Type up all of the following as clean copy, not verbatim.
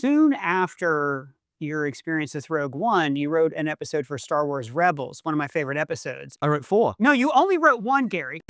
soon after your experience with Rogue One, you wrote an episode for Star Wars Rebels, one of my favorite episodes. I wrote 4. No, you only wrote 1, Gary.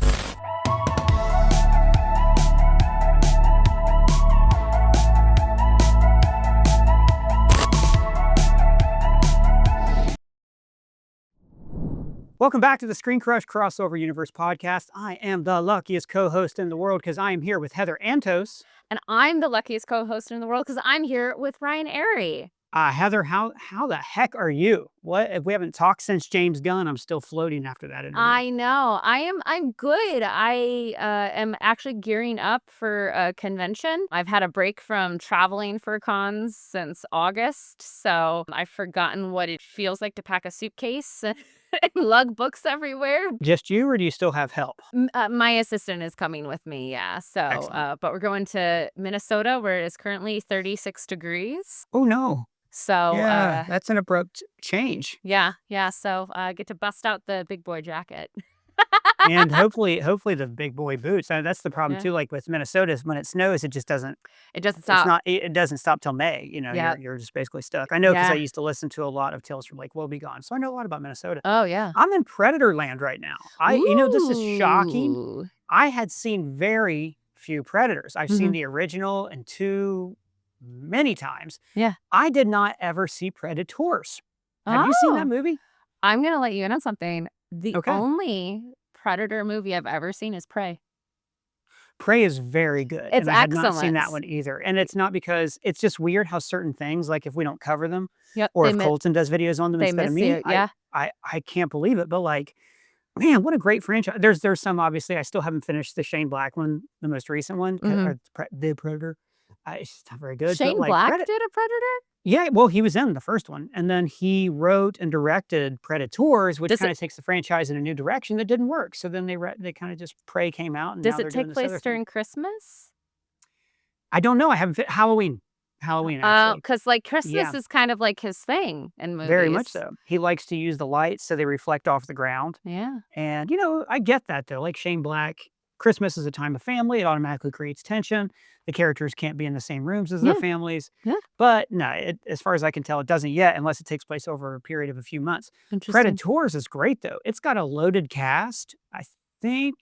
Welcome back to the ScreenCrush Crossover Universe podcast. I am the luckiest co-host in the world because I am here with Heather Antos. And I'm the luckiest co-host in the world because I'm here with Ryan Airy. Heather, how the heck are you? What if we haven't talked since James Gunn? I'm still floating after that interview. I know. I'm good. I am actually gearing up for a convention. I've had a break from traveling for cons since August, so I've forgotten what it feels like to pack a suitcase and lug books everywhere. Just you, or do you still have help? My assistant is coming with me, yeah. So, but we're going to Minnesota where it is currently 36 degrees. Oh, no. So yeah, that's an abrupt change. Yeah. So I get to bust out the big boy jacket. And hopefully the big boy boots. That's the problem too. Like with Minnesota, is when it snows, it just doesn't. It doesn't stop. It doesn't stop till May. You know, you're just basically stuck. I know because I used to listen to a lot of Tales from Lake Woebegone, so I know a lot about Minnesota. Oh yeah. I'm in Predator Land right now. This is shocking. I had seen very few Predators. I've seen the original and 2 many times. Yeah. I did not ever see Predators. Have you seen that movie? I'm gonna let you in on something. The only Predator movie I've ever seen is Prey. Prey is very good. It's and I excellent. have not seen that one either. And it's not because it's just weird how certain things, like if we don't cover them, or if Colton does videos on them instead of me, I can't believe it. But like, man, what a great franchise. There's some, obviously, I still haven't finished the Shane Black one, the most recent one, or The Predator. It's just not very good. Shane Black did a Predator? Yeah, well, he was in the first one, and then he wrote and directed Predators, which kind of takes the franchise in a new direction that didn't work. So then they kind of just Prey came out. And does it take place during Christmas? I don't know. I haven't Halloween. Actually, because like Christmas is kind of like his thing in movies. Very much so. He likes to use the lights so they reflect off the ground. Yeah, and I get that though. Like Shane Black, Christmas is a time of family. It automatically creates tension. The characters can't be in the same rooms as their families. Yeah. But no, as far as I can tell, it doesn't yet, unless it takes place over a period of a few months. Predators is great though. It's got a loaded cast. I think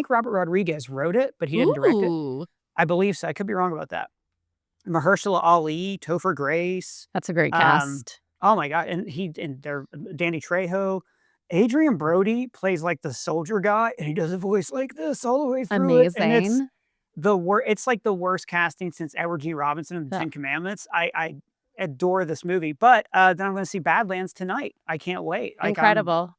Robert Rodriguez wrote it, but he didn't direct it. I believe so. I could be wrong about that. Mahershala Ali, Topher Grace. That's a great cast. Oh my God. And they're Danny Trejo. Adrian Brody plays like the soldier guy, and he does a voice like this all the way through. Amazing. And it's like the worst casting since Edward G. Robinson and the 10 Commandments. I adore this movie, but then I'm going to see Badlands tonight. I can't wait. Incredible.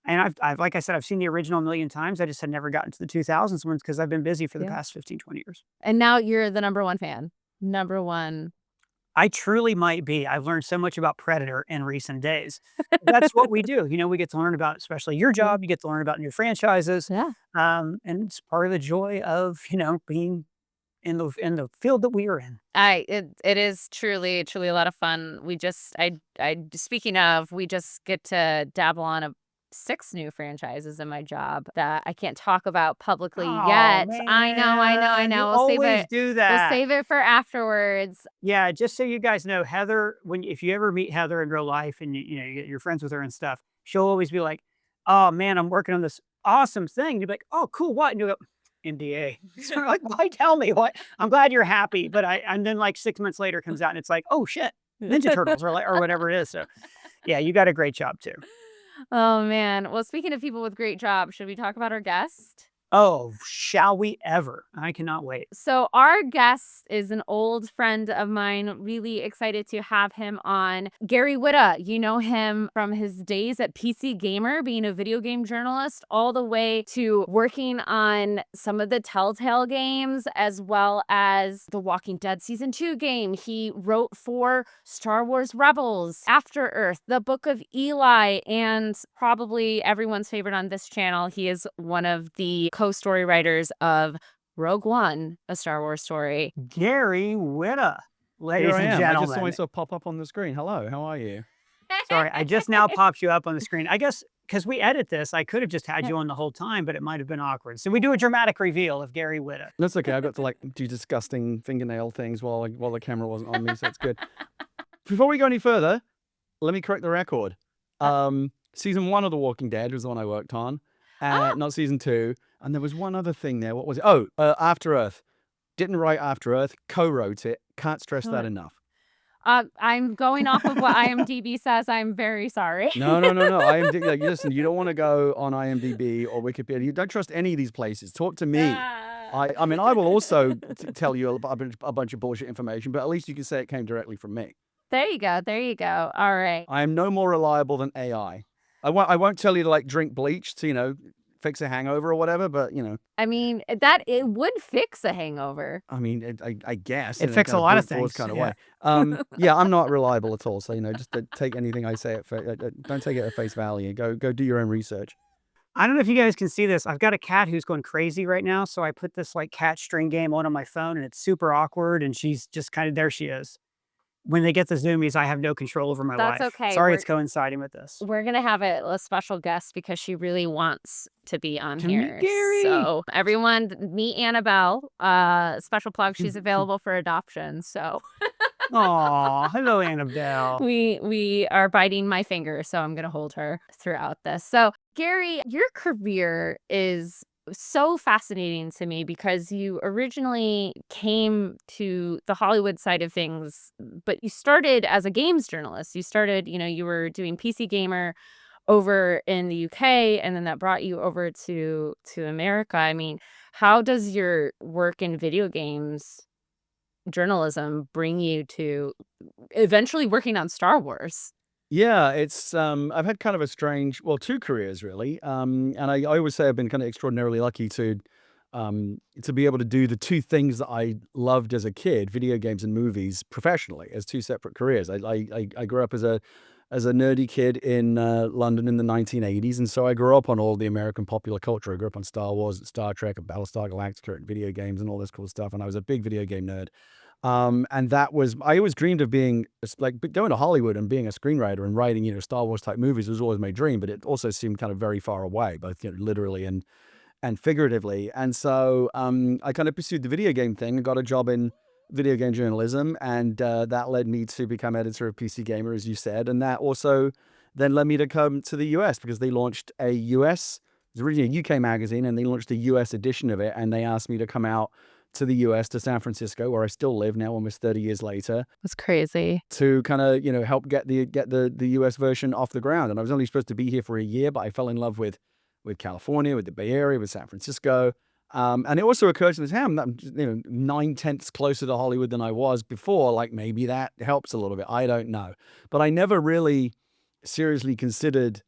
And I've like I said, I've seen the original a million times. I just had never gotten to the 2000s ones because I've been busy for the past 15, 20 years. And now you're the #1 fan. #1. I truly might be. I've learned so much about Predator in recent days. That's what we do. We get to learn about, especially your job. You get to learn about new franchises. Yeah. And it's part of the joy of, being in the field that we are in. It is truly a lot of fun. Speaking of, we just get to dabble on 6 new franchises in my job that I can't talk about publicly yet. Man. I know. We'll always do that. We'll save it for afterwards. Yeah, just so you guys know, Heather, if you ever meet Heather in real life and you're friends with her and stuff, she'll always be like, "Oh man, I'm working on this awesome thing." And you'll be like, "Oh, cool, what?" And you'll go, "NDA." So like, why tell me what? I'm glad you're happy, but and then like 6 months later comes out and it's like, "Oh shit, Ninja Turtles," or whatever it is. So yeah, you got a great job too. Oh man. Well, speaking of people with great jobs, should we talk about our guest? Oh, shall we ever? I cannot wait. So our guest is an old friend of mine. Really excited to have him on. Gary Whitta, you know him from his days at PC Gamer, being a video game journalist, all the way to working on some of the Telltale games, as well as the Walking Dead Season 2 game. He wrote for Star Wars Rebels, After Earth, The Book of Eli, and probably everyone's favorite on this channel. He is one of the co-story writers of Rogue One, A Star Wars Story. Gary Whitta, ladies and gentlemen. I just saw myself pop up on the screen. Hello, how are you? Sorry, I just now popped you up on the screen. I guess because we edit this, I could have just had Yeah. you on the whole time, but it might have been awkward. So we do a dramatic reveal of Gary Whitta. That's okay. I got to like do disgusting fingernail things while the camera wasn't on me, so it's good. Before we go any further, let me correct the record. Season 1 of The Walking Dead was the one I worked on, not season 2. And there was one other thing there. What was it? Oh, After Earth. Didn't write After Earth, co-wrote it. Can't stress that enough. I'm going off of what IMDb says. I'm very sorry. No. IMDb, like, listen, you don't want to go on IMDb or Wikipedia. You don't trust any of these places. Talk to me. I mean, I will also tell you a bunch of bullshit information, but at least you can say it came directly from me. There you go. There you go. All right. I am no more reliable than AI. I won't tell you to like drink bleach to, fix a hangover or whatever, but I mean, that it would fix a hangover. I mean, I guess It fixes a lot of things. Kind of way. Yeah, I'm not reliable at all. So just take anything I say don't take it at face value. Go do your own research. I don't know if you guys can see this. I've got a cat who's going crazy right now, so I put this like cat string game on my phone, and it's super awkward. And she's just kind of there. She is. When they get the zoomies, I have no control over my life. That's okay. Sorry, it's coinciding with this. We're gonna have a special guest because she really wants to be on here. Meet Gary. So everyone, meet Annabelle. Special plug. She's available for adoption. So. Aw, hello, Annabelle. We are biting my finger, so I'm gonna hold her throughout this. So Gary, your career is so fascinating to me because you originally came to the Hollywood side of things, but you started as a games journalist. You started, you were doing PC Gamer over in the UK, and then that brought you over to America. I mean, how does your work in video games journalism bring you to eventually working on Star Wars? Yeah, it's I've had kind of a strange, well, 2 careers really. And I always say I've been kind of extraordinarily lucky to be able to do the 2 things that I loved as a kid, video games and movies, professionally as 2 separate careers. I grew up as a nerdy kid in London in the 1980s, and so I grew up on all the American popular culture. I grew up on Star Wars and Star Trek and Battlestar Galactica and video games and all this cool stuff, and I was a big video game nerd. And that was, I always dreamed of being like going to Hollywood and being a screenwriter and writing, Star Wars type movies was always my dream, but it also seemed kind of very far away, both literally and figuratively. And so I kind of pursued the video game thing and got a job in video game journalism, and that led me to become editor of PC Gamer, as you said, and that also then led me to come to the US because they launched it was originally a UK magazine, and they launched a US edition of it, and they asked me to come out to the US, to San Francisco, where I still live now, almost 30 years later. That's crazy. To kind of, help get the US version off the ground. And I was only supposed to be here for a year, but I fell in love with California, with the Bay Area, with San Francisco. And it also occurred to me, I'm 9/10 closer to Hollywood than I was before. Like maybe that helps a little bit. I don't know. But I never really seriously considered.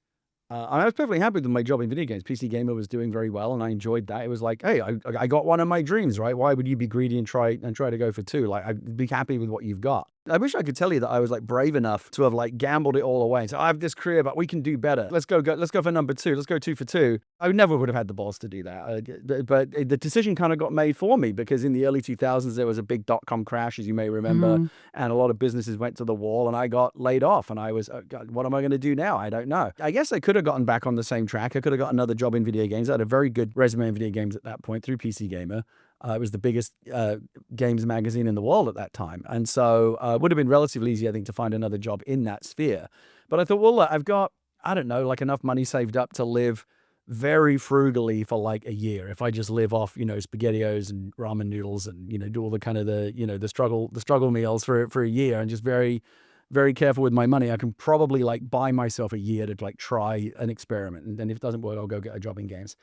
I was perfectly happy with my job in video games. PC Gamer was doing very well, and I enjoyed that. It was like, hey, I got one of my dreams, right? Why would you be greedy and try to go for 2? Like, I'd be happy with what you've got. I wish I could tell you that I was like brave enough to have like gambled it all away. So I have this career, but we can do better. Let's go for number 2. Let's go 2 for 2. I never would have had the balls to do that. But the decision kind of got made for me because in the early 2000s, there was a big .com crash, as you may remember, and a lot of businesses went to the wall, and I got laid off, and I was, oh God, what am I going to do now? I don't know. I guess I could have gotten back on the same track. I could have got another job in video games. I had a very good resume in video games at that point through PC Gamer. It was the biggest games magazine in the world at that time. And so it would have been relatively easy, I think, to find another job in that sphere. But I thought, well, look, I've got, I don't know, like enough money saved up to live very frugally for like a year. If I just live off, SpaghettiOs and ramen noodles and, do all the kind of the struggle meals for a year and just very, very careful with my money, I can probably like buy myself a year to like try an experiment. And then if it doesn't work, I'll go get a job in games.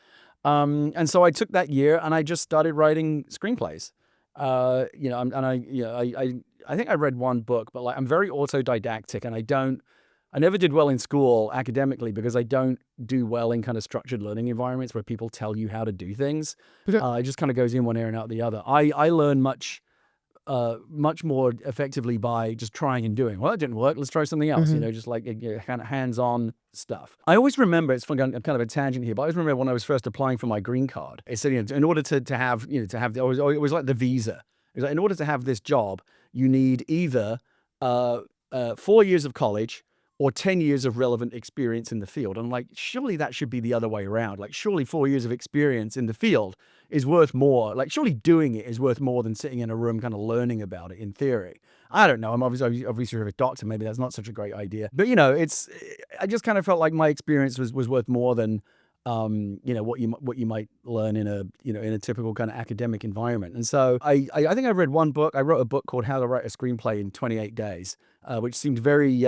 And so I took that year and I just started writing screenplays. I think I read one book, but like I'm very autodidactic, and I never did well in school academically because I don't do well in kind of structured learning environments where people tell you how to do things. It just kind of goes in one ear and out the other. I learn much more effectively by just trying and doing. Well, that didn't work. Let's try something else. Just like kind of hands-on stuff. I always remember, it's kind of a tangent here, but I always remember when I was first applying for my green card, it said, in order to have, it was like the visa. It was like, in order to have this job, you need either 4 years of college or 10 years of relevant experience in the field. And like, surely that should be the other way around. Like, surely 4 years of experience in the field is worth more. Like, surely doing it is worth more than sitting in a room kind of learning about it in theory. I don't know. I'm obviously a doctor. Maybe that's not such a great idea. But, you know, I just kind of felt like my experience was worth more than, you know, what you might learn in a typical kind of academic environment. And so I think I read one book. I wrote a book called How to Write a Screenplay in 28 Days, which seemed very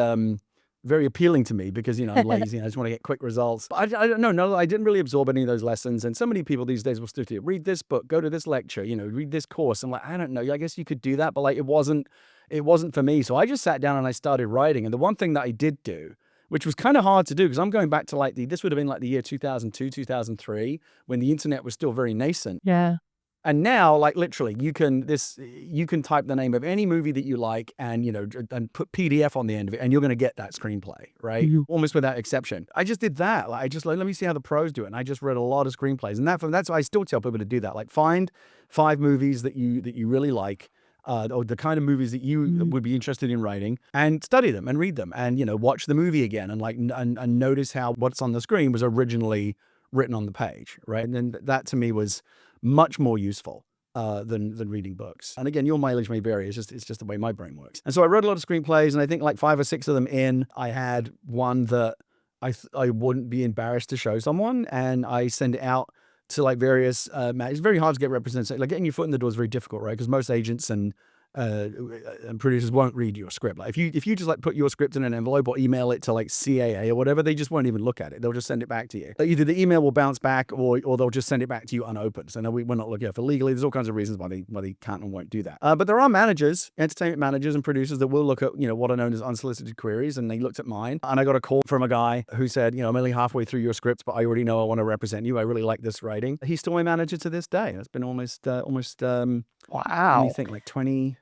appealing to me because, you know, I'm lazy and I just want to get quick results. But I don't know. No, I didn't really absorb any of those lessons. And so many people these days will still do read this book, go to this lecture, you know, read this course. I'm like, I don't know. I guess you could do that, but like it wasn't for me. So I just sat down and I started writing. And the one thing that I did do, which was kind of hard to do because I'm going back to like this would have been like the year 2002, 2003, when the internet was still very nascent. Yeah. And now, like literally, you can type the name of any movie that you like, and you know, and put PDF on the end of it, and you're going to get that screenplay, right? Almost without exception. I just did that. Like, I just let me see how the pros do it, and I just read a lot of screenplays, and that's why I still tell people to do that. Like, find 5 movies that you really like. Or the kind of movies that you would be interested in writing, and study them and read them, and you know, watch the movie again, and like and notice how what's on the screen was originally written on the page, right? And then that to me was much more useful than reading books. And again, your mileage may vary. It's just the way my brain works. And so I wrote a lot of screenplays, and I think like 5 or 6 of them in, I had one that I wouldn't be embarrassed to show someone, and I send it out to like various it's very hard to get representation. Like getting your foot in the door is very difficult, right? Because most agents and producers won't read your script. Like if you just like put your script in an envelope or email it to like CAA or whatever, they just won't even look at it. They'll just send it back to you. Like either the email will bounce back or they'll just send it back to you unopened. So no, we're not looking at it for legally. There's all kinds of reasons why they can't and won't do that. But there are managers, entertainment managers and producers that will look at, you know, what are known as unsolicited queries, and they looked at mine. And I got a call from a guy who said, you know, I'm only halfway through your scripts, but I already know I want to represent you. I really like this writing. He's still my manager to this day. It's been almost Wow. let me think, like 20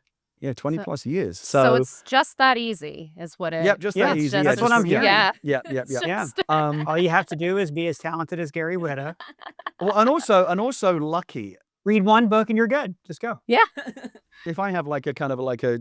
plus years. So it's just that easy is what it. Yep, just that easy. That's what I'm hearing. Yeah. Yeah. All you have to do is be as talented as Gary Whitta. Well, and also lucky. Read one book and you're good. Just go. Yeah. If I have like a kind of like a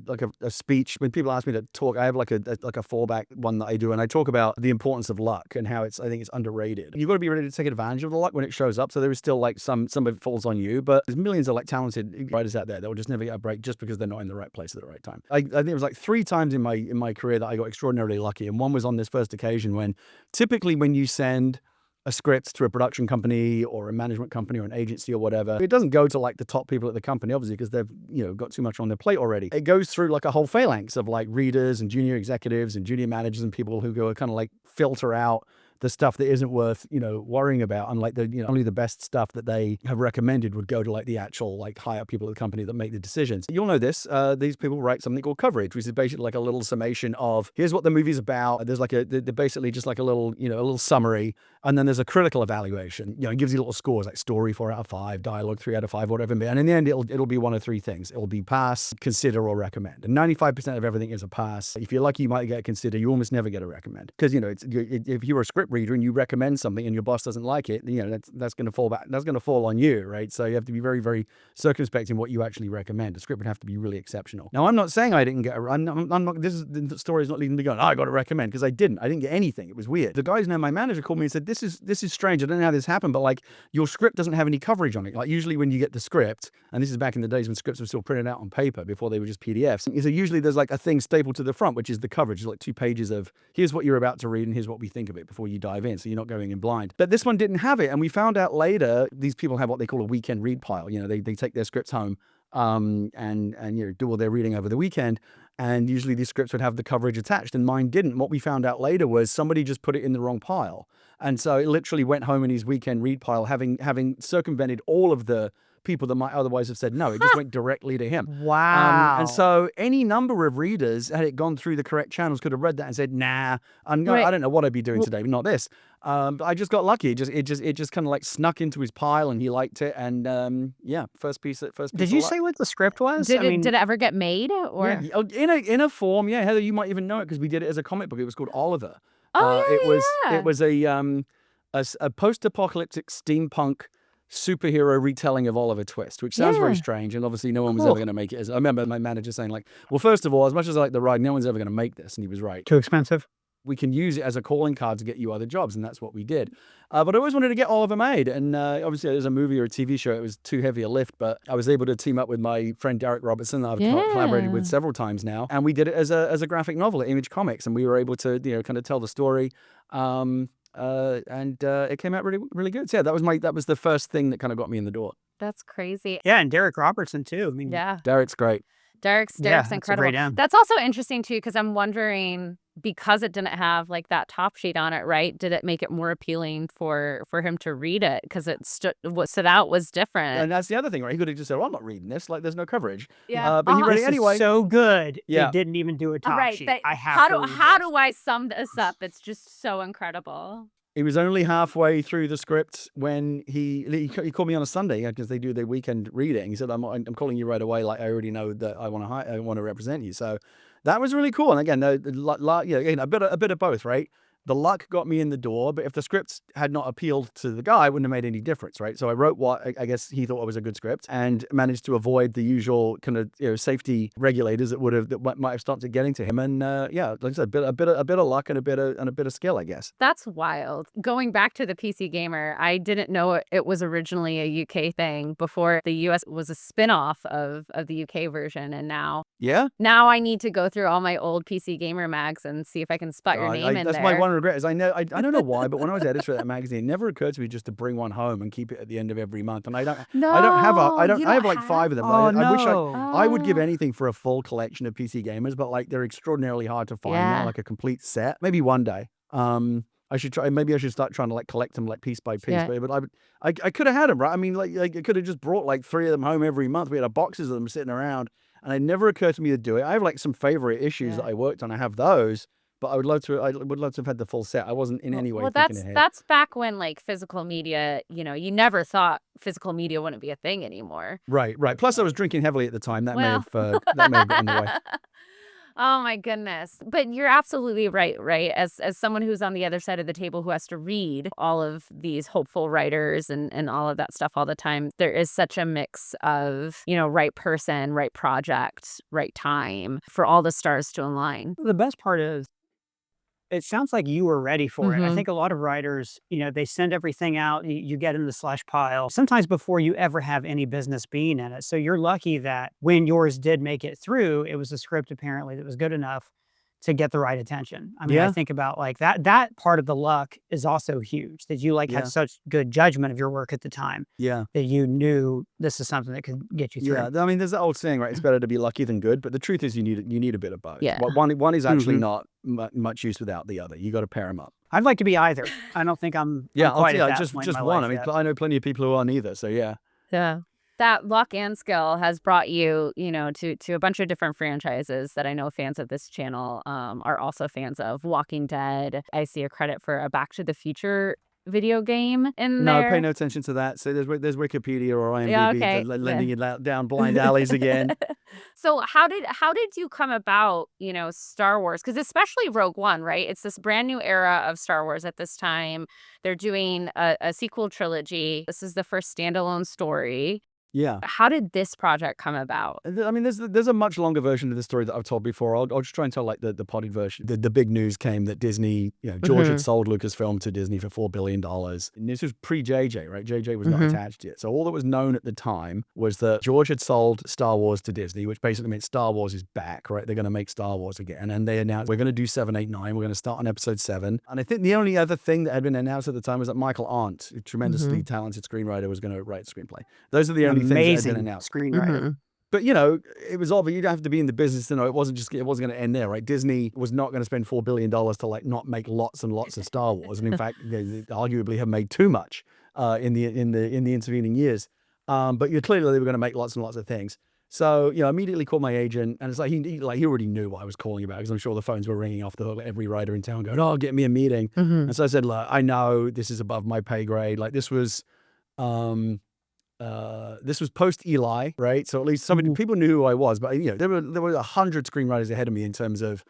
speech, when people ask me to talk, I have like a fallback one that I do, and I talk about the importance of luck and how I think it's underrated. You've got to be ready to take advantage of the luck when it shows up. So there is still like some of it falls on you, but there's millions of like talented writers out there that will just never get a break just because they're not in the right place at the right time. I think it was like 3 times in my career that I got extraordinarily lucky, and one was on this first occasion when typically when you send a script to a production company or a management company or an agency or whatever, it doesn't go to like the top people at the company, obviously, because they've, you know, got too much on their plate already. It goes through like a whole phalanx of like readers and junior executives and junior managers and people who go kind of like filter out the stuff that isn't worth, you know, worrying about. And like only the best stuff that they have recommended would go to like the actual like higher people at the company that make the decisions. You'll know this. These people write something called coverage, which is basically like a little summation of here's what the movie's about. There's like they're basically just like a little summary, and then there's a critical evaluation. You know, it gives you little scores like story 4 out of 5, dialogue 3 out of 5, whatever. And in the end, it'll be one of 3 things. It'll be pass, consider, or recommend. And 95% of everything is a pass. If you're lucky, you might get a consider. You almost never get a recommend, because you know if you're a script reader and you recommend something and your boss doesn't like it, you know that's going to fall back. That's going to fall on you, right? So you have to be very, very circumspect in what you actually recommend. A script would have to be really exceptional. Now, I'm not saying I didn't get. I'm not. This is the story is not leading me going. Oh, I got to recommend, because I didn't get anything. It was weird. The guys now, my manager called me and said, "This is strange. I don't know how this happened, but like your script doesn't have any coverage on it. Like usually when you get the script, and this is back in the days when scripts were still printed out on paper before they were just PDFs. So usually there's like a thing stapled to the front, which is the coverage. It's like 2 pages of here's what you're about to read and here's what we think of it before you dive in, so you're not going in blind. But this one didn't have it, and we found out later these people have what they call a weekend read pile. You know, they take their scripts home and you know, do all their reading over the weekend, and usually these scripts would have the coverage attached, and mine didn't. What we found out later was somebody just put it in the wrong pile, and so it literally went home in his weekend read pile, having circumvented all of the people that might otherwise have said no. It just went directly to him. Wow. And so any number of readers, had it gone through the correct channels, could have read that and said, nah, I don't know what I'd be doing today, but not this. But I just got lucky. It just kind of like snuck into his pile, and he liked it. And yeah, first piece. Did you say what the script was? Did it ever get made? Or yeah. In a form, yeah. Heather, you might even know it because we did it as a comic book. It was called Oliver. It was a post-apocalyptic steampunk superhero retelling of Oliver Twist, which sounds very strange, and obviously no one was ever going to make it. I remember my manager saying like, well, first of all, as much as I like the ride, no one's ever going to make this, and he was right. Too expensive? we can use it as a calling card to get you other jobs, and that's what we did. But I always wanted to get Oliver made, and obviously as a movie or a TV show, it was too heavy a lift, but I was able to team up with my friend Derek Robertson that I've collaborated with several times now, and we did it as a graphic novel at Image Comics, and we were able to, kind of tell the story, and it came out really, really good. So yeah, that was the first thing that kind of got me in the door. That's crazy. Yeah, and Derek Robertson too. I mean, Derek's great. Derek's incredible. That's also interesting too, because I'm wondering, because it didn't have like that top sheet on it, right? Did it make it more appealing for him to read it? Because what stood out was different. And that's the other thing, right? He could have just said, "Well, I'm not reading this. Like, there's no coverage." Yeah, but he read it This anyway. is so good. They didn't even do a top sheet. I have to. How do I sum this up? It's just so incredible. He was only halfway through the script when he called me on a Sunday, because they do their weekend reading. He said, "I'm calling you right away. Like, I already know that I want to represent you." So that was really cool. And again, again, a bit of both, right? The luck got me in the door, but if the script had not appealed to the guy, it wouldn't have made any difference, right? So I wrote what I guess he thought was a good script, and managed to avoid the usual kind of safety regulators that might have started getting to him. And like I said, a bit of luck and a bit of skill, I guess. That's wild. Going back to the PC Gamer, I didn't know it was originally a UK thing before the US was a spin-off of the UK version, and now I need to go through all my old PC Gamer mags and see if I can spot your name in there. That's my one regret is I don't know why, but when I was editor of that magazine, it never occurred to me just to bring one home and keep it at the end of every month. And I have like 5 of them. I wish I would give anything for a full collection of PC Gamers, but like they're extraordinarily hard to find now, like a complete set. Maybe one day. I should try. Maybe I should start trying to like collect them like piece by piece. But I could have had them, right? I mean, like I could have just brought like 3 of them home every month. We had boxes of them sitting around, and it never occurred to me to do it. I have like some favorite issues that I worked on. I have those. But I would love to have had the full set. I wasn't in any way thinking ahead. That's back when like physical media, you never thought physical media wouldn't be a thing anymore. Right. Plus, I was drinking heavily at the time. That may have gotten in the way. Oh my goodness. But you're absolutely right? As someone who's on the other side of the table who has to read all of these hopeful writers and all of that stuff all the time, there is such a mix of, right person, right project, right time for all the stars to align. The best part is, it sounds like you were ready for it. I think a lot of writers, they send everything out, you get in the slush pile, sometimes before you ever have any business being in it. So you're lucky that when yours did make it through, it was a script apparently that was good enough to get the right attention. I mean, I think about like that part of the luck is also huge, that you like had such good judgment of your work at the time. Yeah. That you knew this is something that could get you through. Yeah. I mean, there's that old saying, right? It's better to be lucky than good, but the truth is you need a bit of both. Yeah. One is actually not much use without the other. You got to pair them up. I'd like to be either. I don't think I'm quite at that just point in my one. life I mean, yet. I know plenty of people who aren't either. So yeah. Yeah. That luck and skill has brought you, to a bunch of different franchises that I know fans of this channel are also fans of. Walking Dead. I see a credit for a Back to the Future video game in there. No, pay no attention to that. So there's Wikipedia or IMDb lending you down blind alleys again. So how did you come about, Star Wars? Because especially Rogue One, right? It's this brand new era of Star Wars at this time. They're doing a sequel trilogy. This is the first standalone story. Yeah. How did this project come about? I mean, there's a much longer version of the story that I've told before. I'll just try and tell like the potted version. The big news came that Disney, George had sold Lucasfilm to Disney for $4 billion. And this was pre-JJ, right? JJ was not attached yet. So all that was known at the time was that George had sold Star Wars to Disney, which basically meant Star Wars is back, right? They're going to make Star Wars again. And they announced, we're going to do 7, 8, 9. We're going to start on episode 7. And I think the only other thing that had been announced at the time was that Michael Arndt, a tremendously talented screenwriter, was going to write the screenplay. Those are the only things that had been announced. Screenwriter. But it was obvious you'd have to be in the business to know it wasn't going to end there, right? Disney was not going to spend $4 billion to like not make lots and lots of Star Wars, and in fact, they arguably have made too much in the intervening years. But clearly they were going to make lots and lots of things. So immediately called my agent, and it's like he already knew what I was calling about, because I'm sure the phones were ringing off the hook. Every writer in town going, "Oh, get me a meeting." And so I said, "Look, I know this is above my pay grade. Like this was post Eli, right? So at least people knew who I was, but there were 100 screenwriters ahead of me in terms of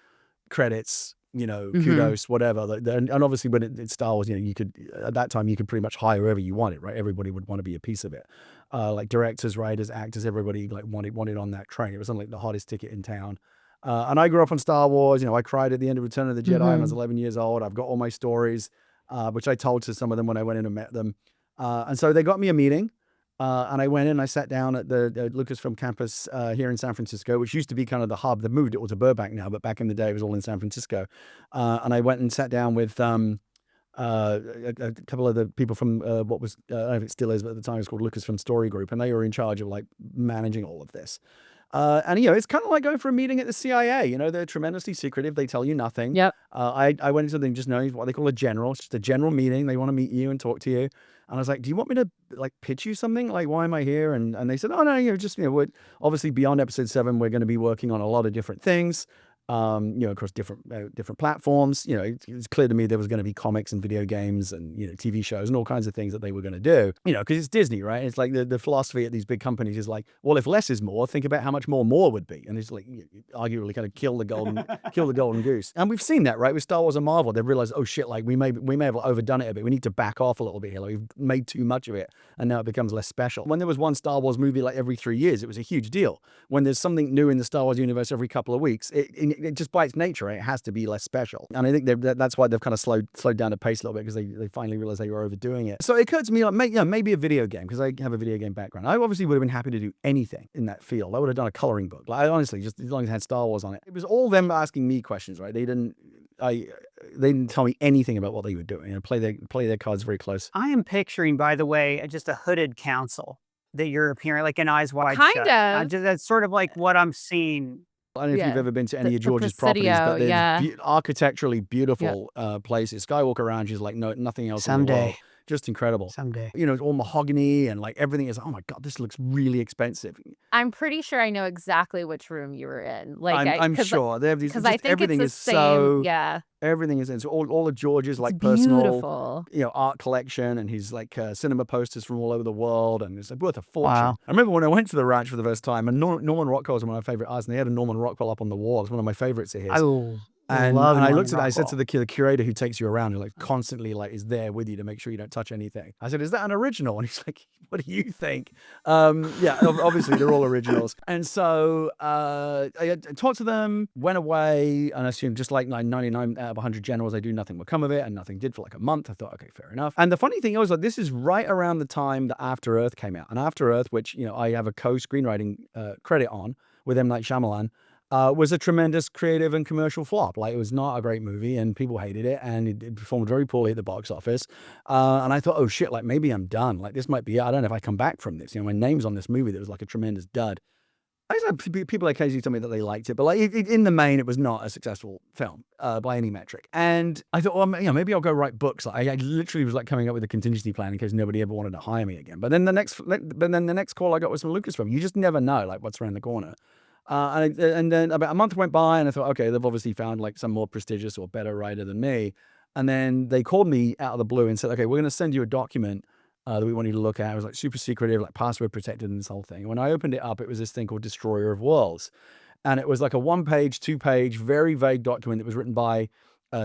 credits, kudos, whatever. And obviously when it's Star Wars, you could, at that time, you could pretty much hire whoever you wanted, right? Everybody would want to be a piece of it. Like directors, writers, actors, everybody like wanted on that train. It was something like the hottest ticket in town. And I grew up on Star Wars. I cried at the end of Return of the Jedi when I was Mhm. 11 years old. I've got all my stories, which I told to some of them when I went in and met them. And so they got me a meeting. And I went in, I sat down at the Lucasfilm campus here in San Francisco, which used to be kind of the hub. They've moved it all to Burbank now, but back in the day, it was all in San Francisco. And I went and sat down with a couple of the people from what was, I don't know if it still is, but at the time it was called Lucasfilm Story Group, and they were in charge of like managing all of this. And it's kind of like going for a meeting at the CIA. They're tremendously secretive. They tell you nothing. Yep. I went into them just knowing what they call a general. It's just a general meeting. They want to meet you and talk to you. And I was like, do you want me to like pitch you something? Like, why am I here? And they said, oh no, just we're obviously beyond episode 7. We're going to be working on a lot of different things. Across different platforms. It's clear to me there was going to be comics and video games and TV shows and all kinds of things that they were going to do. Because it's Disney, right? It's like the philosophy at these big companies is like, well, if less is more, think about how much more would be, and it's like arguably kind of kill the golden goose. And we've seen that, right, with Star Wars and Marvel. They've realized, oh shit, like we may have overdone it a bit. We need to back off a little bit here. Like, we've made too much of it, and now it becomes less special. When there was one Star Wars movie like every 3 years, it was a huge deal. When there's something new in the Star Wars universe every couple of weeks, it just by its nature, right, it has to be less special. And I think that's why they've kind of slowed down the pace a little bit, because they finally realized they were overdoing it. So it occurred to me, like, maybe a video game, because I have a video game background. I obviously would have been happy to do anything in that field. I would have done a coloring book. Like, honestly, just as long as it had Star Wars on it. It was all them asking me questions, right? They didn't tell me anything about what they were doing. Play their cards very close. I am picturing, by the way, just a hooded council that you're appearing, like an eyes wide Kind shut. of. That's sort of like what I'm seeing. I don't know if you've ever been to any of George's properties, Presidio, but there's yeah. Architecturally beautiful places. Skywalker Ranch is like nothing else in the world. Someday. Just incredible. Someday. It's all mahogany and like everything is, oh my God, this looks really expensive. I'm pretty sure I know exactly which room you were in. Like, I'm sure they have these. because I think everything it's the is same. so. Yeah. Everything is it's all of George's like It's personal, beautiful. art collection, and his like cinema posters from all over the world, and it's like worth a fortune. Wow. I remember when I went to the ranch for the first time, and Norman Rockwell was one of my favorite artists, and they had a Norman Rockwell up on the wall. It's one of my favorites of his. And I looked at it, I said to the curator who takes you around, who like constantly like is there with you to make sure you don't touch anything. I said, is that an original? And he's like, what do you think? Obviously they're all originals. And so I talked to them, went away, and I assumed just like 99 out of 100 generals, I do nothing will come of it, and nothing did for like a month. I thought, okay, fair enough. And the funny thing was, like, this is right around the time that After Earth came out. And After Earth, which I have a co-screenwriting credit on with M. Night Shyamalan, was a tremendous creative and commercial flop. Like, it was not a great movie, and people hated it, and it performed very poorly at the box office. And I thought, oh shit, like maybe I'm done. Like, this might be it. I don't know if I come back from this. My name's on this movie that was like a tremendous dud. I just had people occasionally tell me that they liked it, but like in the main, it was not a successful film by any metric. And I thought, well, maybe I'll go write books. Like, I literally was like coming up with a contingency plan in case nobody ever wanted to hire me again. But then the next call I got was from Lucasfilm. You just never know, like, what's around the corner. And then about a month went by, and I thought, okay, they've obviously found like some more prestigious or better writer than me. And then they called me out of the blue and said, okay, we're going to send you a document that we want you to look at. It was like super secretive, like password protected, and this whole thing. And when I opened it up, it was this thing called Destroyer of Worlds. And it was like a 1-page, 2-page, very vague document that was written by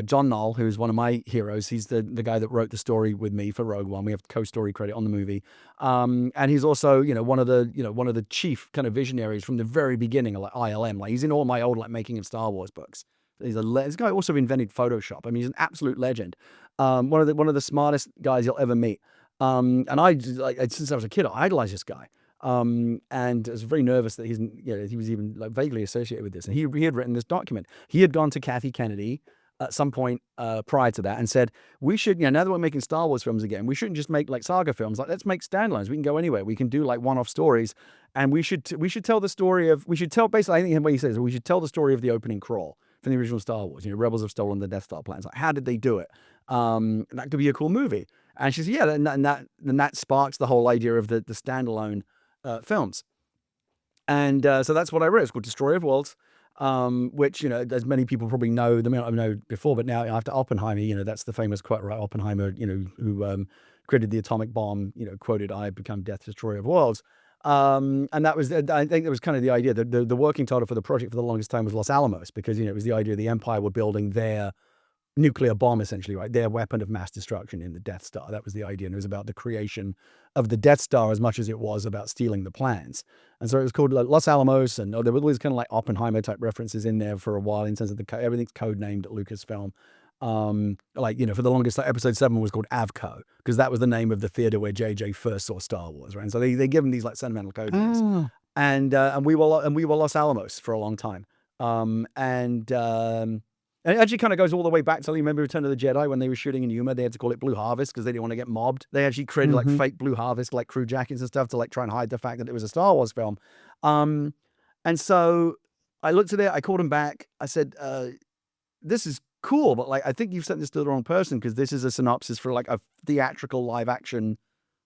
John Knoll, who's one of my heroes. He's the guy that wrote the story with me for Rogue One. We have co-story credit on the movie. And he's also, one of the chief kind of visionaries from the very beginning of like ILM. Like, he's in all my old like Making of Star Wars books. This guy also invented Photoshop. I mean, he's an absolute legend. One of the smartest guys you'll ever meet. And I, like, since I was a kid, I idolized this guy. And I was very nervous that he was even like vaguely associated with this. And he had written this document. He had gone to Kathy Kennedy at some point prior to that and said, we should, now that we're making Star Wars films again, we shouldn't just make like saga films. Like, let's make standalones. We can go anywhere. We can do like one-off stories, and we should tell the story of, basically, I think what he says, we should tell the story of the opening crawl from the original Star Wars. Rebels have stolen the Death Star plans. Like, how did they do it? That could be a cool movie. And she said, yeah, and that sparks the whole idea of the standalone films. And so that's what I wrote. It's called Destroyer of Worlds. Which, as many people probably know, they may not have known before, but now after Oppenheimer, that's the famous quote, right? Oppenheimer, who created the atomic bomb, quoted, "I have become Death, Destroyer of Worlds." And that was, I think that was kind of the idea. The working title for the project for the longest time was Los Alamos, because, it was the idea the Empire were building their nuclear bomb, essentially, right? Their weapon of mass destruction in the Death Star. That was the idea. And it was about the creation of the Death Star as much as it was about stealing the plans. And so it was called Los Alamos, and there were all these kind of like Oppenheimer type references in there for a while in terms of everything's code named at Lucasfilm. Like, for the longest, like, episode 7 was called Avco, because that was the name of the theater where JJ first saw Star Wars, right? And so they give them these like sentimental code names. And we were Los Alamos for a long time. And it actually kind of goes all the way back to, you remember Return of the Jedi when they were shooting in Yuma, they had to call it Blue Harvest because they didn't want to get mobbed. They actually created like fake Blue Harvest, like crew jackets and stuff to like try and hide the fact that it was a Star Wars film. And so I looked at it, I called him back. I said, this is cool, but like, I think you've sent this to the wrong person because this is a synopsis for like a theatrical live action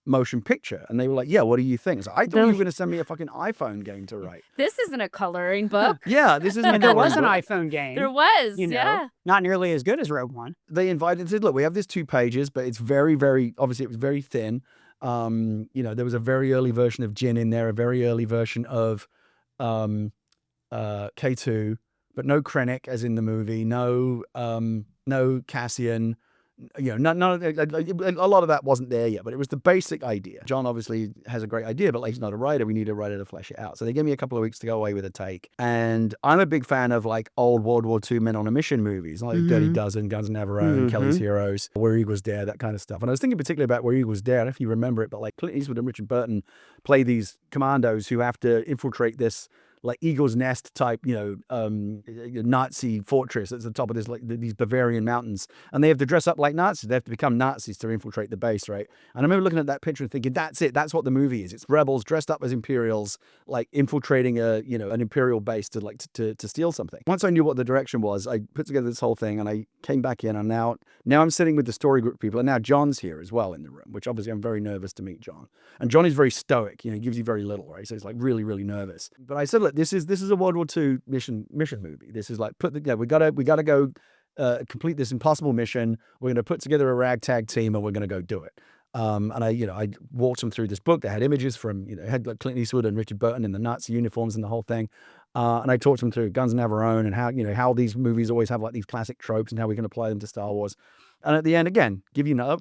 motion picture. And they were like, yeah, what do you think? So I thought you were going to send me a fucking iPhone game to write. This isn't a coloring book. Yeah, this isn't. And there was an iPhone game. There was, yeah. Not nearly as good as Rogue One. They invited, said, look, we have this 2 pages, but it's very, very, obviously it was very thin. There was a very early version of Jin in there, a very early version of K2, but no Krennic as in the movie, no Cassian. None of a lot of that wasn't there yet, but it was the basic idea. John obviously has a great idea, but like, he's not a writer. We need a writer to flesh it out. So they gave me a couple of weeks to go away with a take. And I'm a big fan of like old World War II men on a mission movies, like Dirty Dozen, Guns of Navarone, Kelly's Heroes, Where Eagles Dare, that kind of stuff. And I was thinking particularly about Where Eagles Dare, I don't know if you remember it, but like Clint Eastwood and Richard Burton play these commandos who have to infiltrate this like Eagle's Nest type, Nazi fortress at the top of this, like these Bavarian mountains. And they have to dress up like Nazis. They have to become Nazis to infiltrate the base, right? And I remember looking at that picture and thinking, that's it. That's what the movie is. It's rebels dressed up as Imperials, like infiltrating an Imperial base to steal something. Once I knew what the direction was, I put together this whole thing and I came back in, and now I'm sitting with the story group people, and now John's here as well in the room, which obviously I'm very nervous to meet John. And John is very stoic, he gives you very little, right? So he's like really, really nervous. But I said, look, this is a World War II mission movie. This is like we gotta go complete this impossible mission. We're gonna put together a ragtag team and we're gonna go do it. And I walked them through this book that had images from, it had like Clint Eastwood and Richard Burton in the Nazi uniforms and the whole thing. And I talked them through Guns of Navarone and how these movies always have like these classic tropes and how we can apply them to Star Wars. And at the end, again,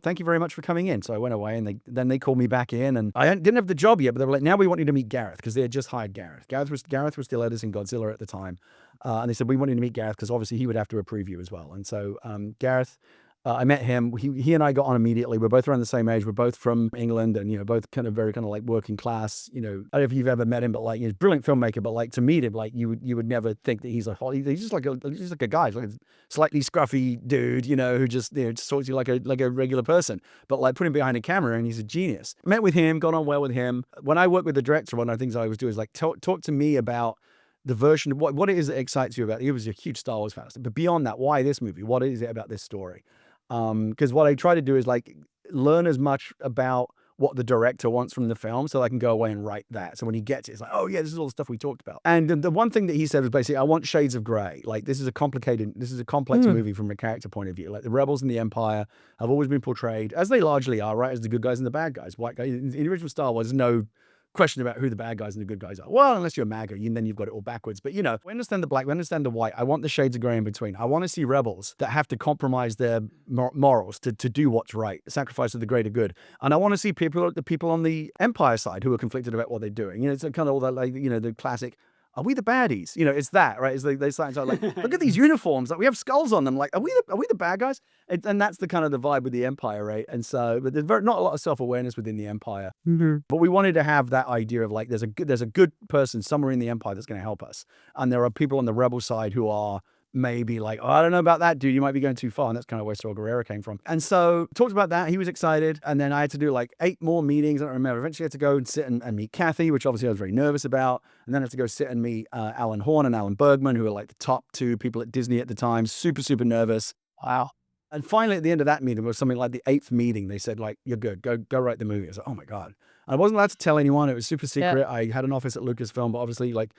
thank you very much for coming in. So I went away, and then they called me back in, and I didn't have the job yet, but they were like, now we want you to meet Gareth, because they had just hired Gareth. Gareth was still editing Godzilla at the time. And they said, we want you to meet Gareth, because obviously he would have to approve you as well. And so Gareth, I met him. He and I got on immediately. We're both around the same age. We're both from England, and both kind of very kind of like working class. I don't know if you've ever met him, but like, he's a brilliant filmmaker. But like, to meet him, like you would never think that he's just like a guy, he's like a slightly scruffy dude, who just just talks to you like a regular person. But like, put him behind a camera, and he's a genius. Met with him, got on well with him. When I worked with the director, one of the things I always do is like talk to me about the version of what it is that excites you about. He was a huge Star Wars fan, but beyond that, why this movie? What is it about this story? Because what I try to do is like learn as much about what the director wants from the film so I can go away and write that. So when he gets it, it's like, oh yeah, this is all the stuff we talked about. And the one thing that he said was basically, I want shades of gray. Like, this is a complex movie from a character point of view. Like, the rebels and the Empire have always been portrayed, as they largely are, right, as the good guys and the bad guys. White guys. In the original Star Wars, there's no question about who the bad guys and the good guys are. Well, unless you're MAGA, then you've got it all backwards. But we understand the black, we understand the white. I want the shades of gray in between. I want to see rebels that have to compromise their morals to do what's right, sacrifice of the greater good. And I want to see the people on the Empire side who are conflicted about what they're doing. It's kind of all that, like, the classic, are we the baddies? It's that, right? It's like they start like, look at these uniforms. Like, we have skulls on them. Like, are we the bad guys? And that's the kind of the vibe with the Empire, right? And so, but there's not a lot of self-awareness within the Empire. But we wanted to have that idea of like, there's a good person somewhere in the Empire that's going to help us, and there are people on the rebel side who are maybe like, oh, I don't know about that, dude. You might be going too far. And that's kind of where Saw Gerrera came from. And so talked about that. He was excited. And then I had to do like 8 more meetings. I don't remember. Eventually I had to go and sit and meet Kathy, which obviously I was very nervous about. And then I had to go sit and meet Alan Horn and Alan Bergman, who were like the top 2 people at Disney at the time. Super, super nervous. Wow. And finally, at the end of that meeting, it was something like the 8th meeting. They said, like, you're good. Go write the movie. I was like, oh my God. I wasn't allowed to tell anyone. It was super secret. Yeah. I had an office at Lucasfilm, but obviously, like,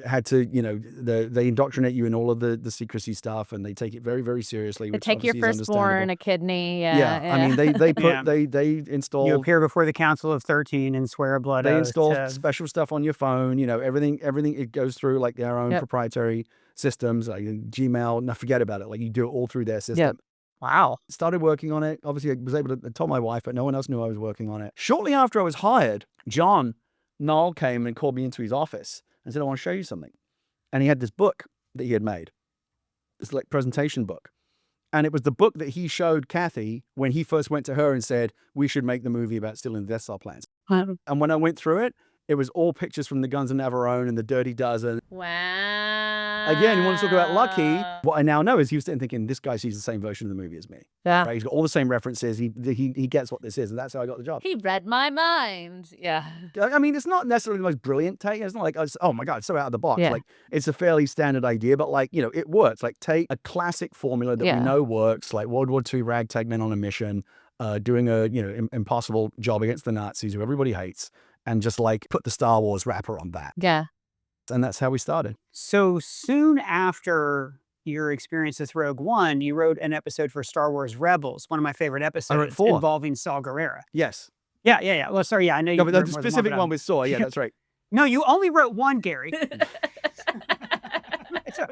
had to, they indoctrinate you in all of the secrecy stuff, and they take it very, very seriously. They take your firstborn, a kidney. Yeah. I mean, they installed. You appear before the Council of 13 and swear a blood oath. They install special stuff on your phone. Everything. It goes through like their own proprietary systems, like Gmail. Now forget about it. Like, you do it all through their system. Wow. Started working on it. Obviously, I was able to tell my wife, but no one else knew I was working on it. Shortly after I was hired, John Knoll came and called me into his office and said, I want to show you something. And he had this book that he had made, this like presentation book. And it was the book that he showed Kathy when he first went to her and said, we should make the movie about stealing the Death Star plans. Wow. And when I went through it, it was all pictures from the Guns of Navarone and the Dirty Dozen. Wow. Again, you want to talk about lucky. What I now know is he was sitting thinking, this guy sees the same version of the movie as me. Yeah. Right? He's got all the same references. He gets what this is. And that's how I got the job. He read my mind. Yeah. I mean, it's not necessarily the most brilliant take. It's not like, oh my God, it's so out of the box. Yeah. Like, it's a fairly standard idea, but like, it works. Like, take a classic formula that we know works, like World War II ragtag men on a mission, doing a, impossible job against the Nazis who everybody hates, and just like put the Star Wars wrapper on that. Yeah. And that's how we started. So soon after your experience with Rogue One, you wrote an episode for Star Wars Rebels, one of my favorite episodes, 4. involving Saw Gerrera. Yes. Yeah. Well, sorry, I know you No, but wrote the more than specific but one with Saw. Yeah, that's right. No, you only wrote one, Gary.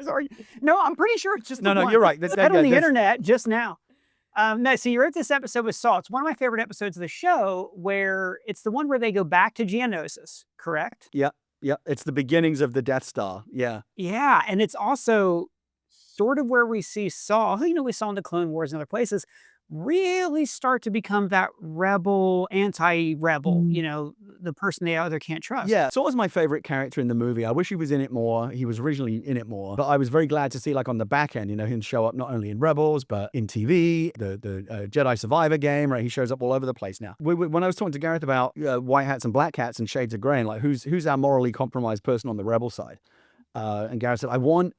Sorry. No, I'm pretty sure it's just the No, one. you're right. I read on the internet just now. No, so you wrote this episode with Saw. It's one of my favorite episodes of the show, where it's the one where they go back to Geonosis, correct? Yeah. It's the beginnings of the Death Star. Yeah. Yeah, and it's also sort of where we see Saw, who, we saw in the Clone Wars and other places, really start to become that rebel, anti-rebel, the person they either can't trust. Yeah, Saw was my favorite character in the movie. I wish he was in it more. He was originally in it more, but I was very glad to see, like, on the back end, him show up not only in Rebels, but in TV, the Jedi Survivor game, right? He shows up all over the place now. When I was talking to Gareth about white hats and black hats and shades of grey, and like, who's our morally compromised person on the rebel side? And Gareth said, I want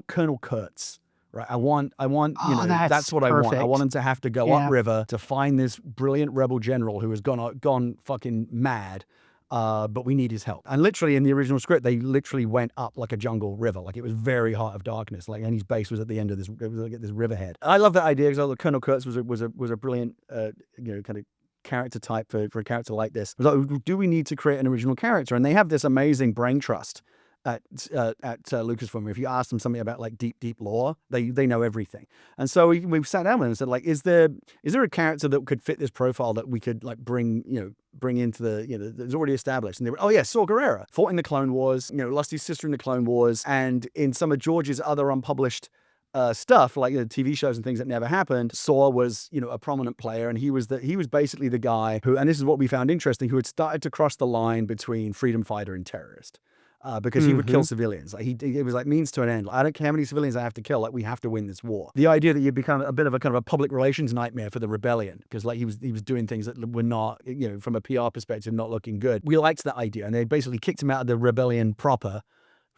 Colonel Kurtz. Right. I want, that's what perfect. I want. I want him to have to go upriver to find this brilliant rebel general who has gone fucking mad. But we need his help. And literally in the original script, they literally went up like a jungle river. Like, it was very Heart of Darkness. Like, and his base was at the end of this, it was like at this riverhead. I love that idea because Colonel Kurtz was a brilliant, kind of character type for a character like this. It was like, do we need to create an original character? And they have this amazing brain trust at Lucasfilm. If you ask them something about like deep lore, they know everything. And so we've sat down with them and said, like, is there a character that could fit this profile that we could like bring into the that's already established? And they were, oh yeah, Saw Gerrera fought in the Clone Wars, lost his sister in the Clone Wars, and in some of George's other unpublished stuff, like the TV shows and things that never happened, Saw was, a prominent player, and he was basically the guy who, and this is what we found interesting, who had started to cross the line between freedom fighter and terrorist. Because he would kill civilians. Like, it was like means to an end. Like, I don't care how many civilians I have to kill. Like, we have to win this war. The idea that you become a bit of a kind of a public relations nightmare for the rebellion, because like he was doing things that were not, from a PR perspective, not looking good. We liked that idea, and they basically kicked him out of the rebellion proper,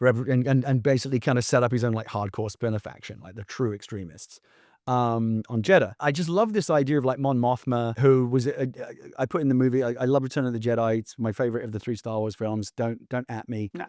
and basically kind of set up his own like hardcore splinter faction, like the true extremists. On Jeddah. I just love this idea of like Mon Mothma, who was I put in the movie. I love Return of the Jedi. It's my favorite of the 3 Star Wars films. Don't at me. No.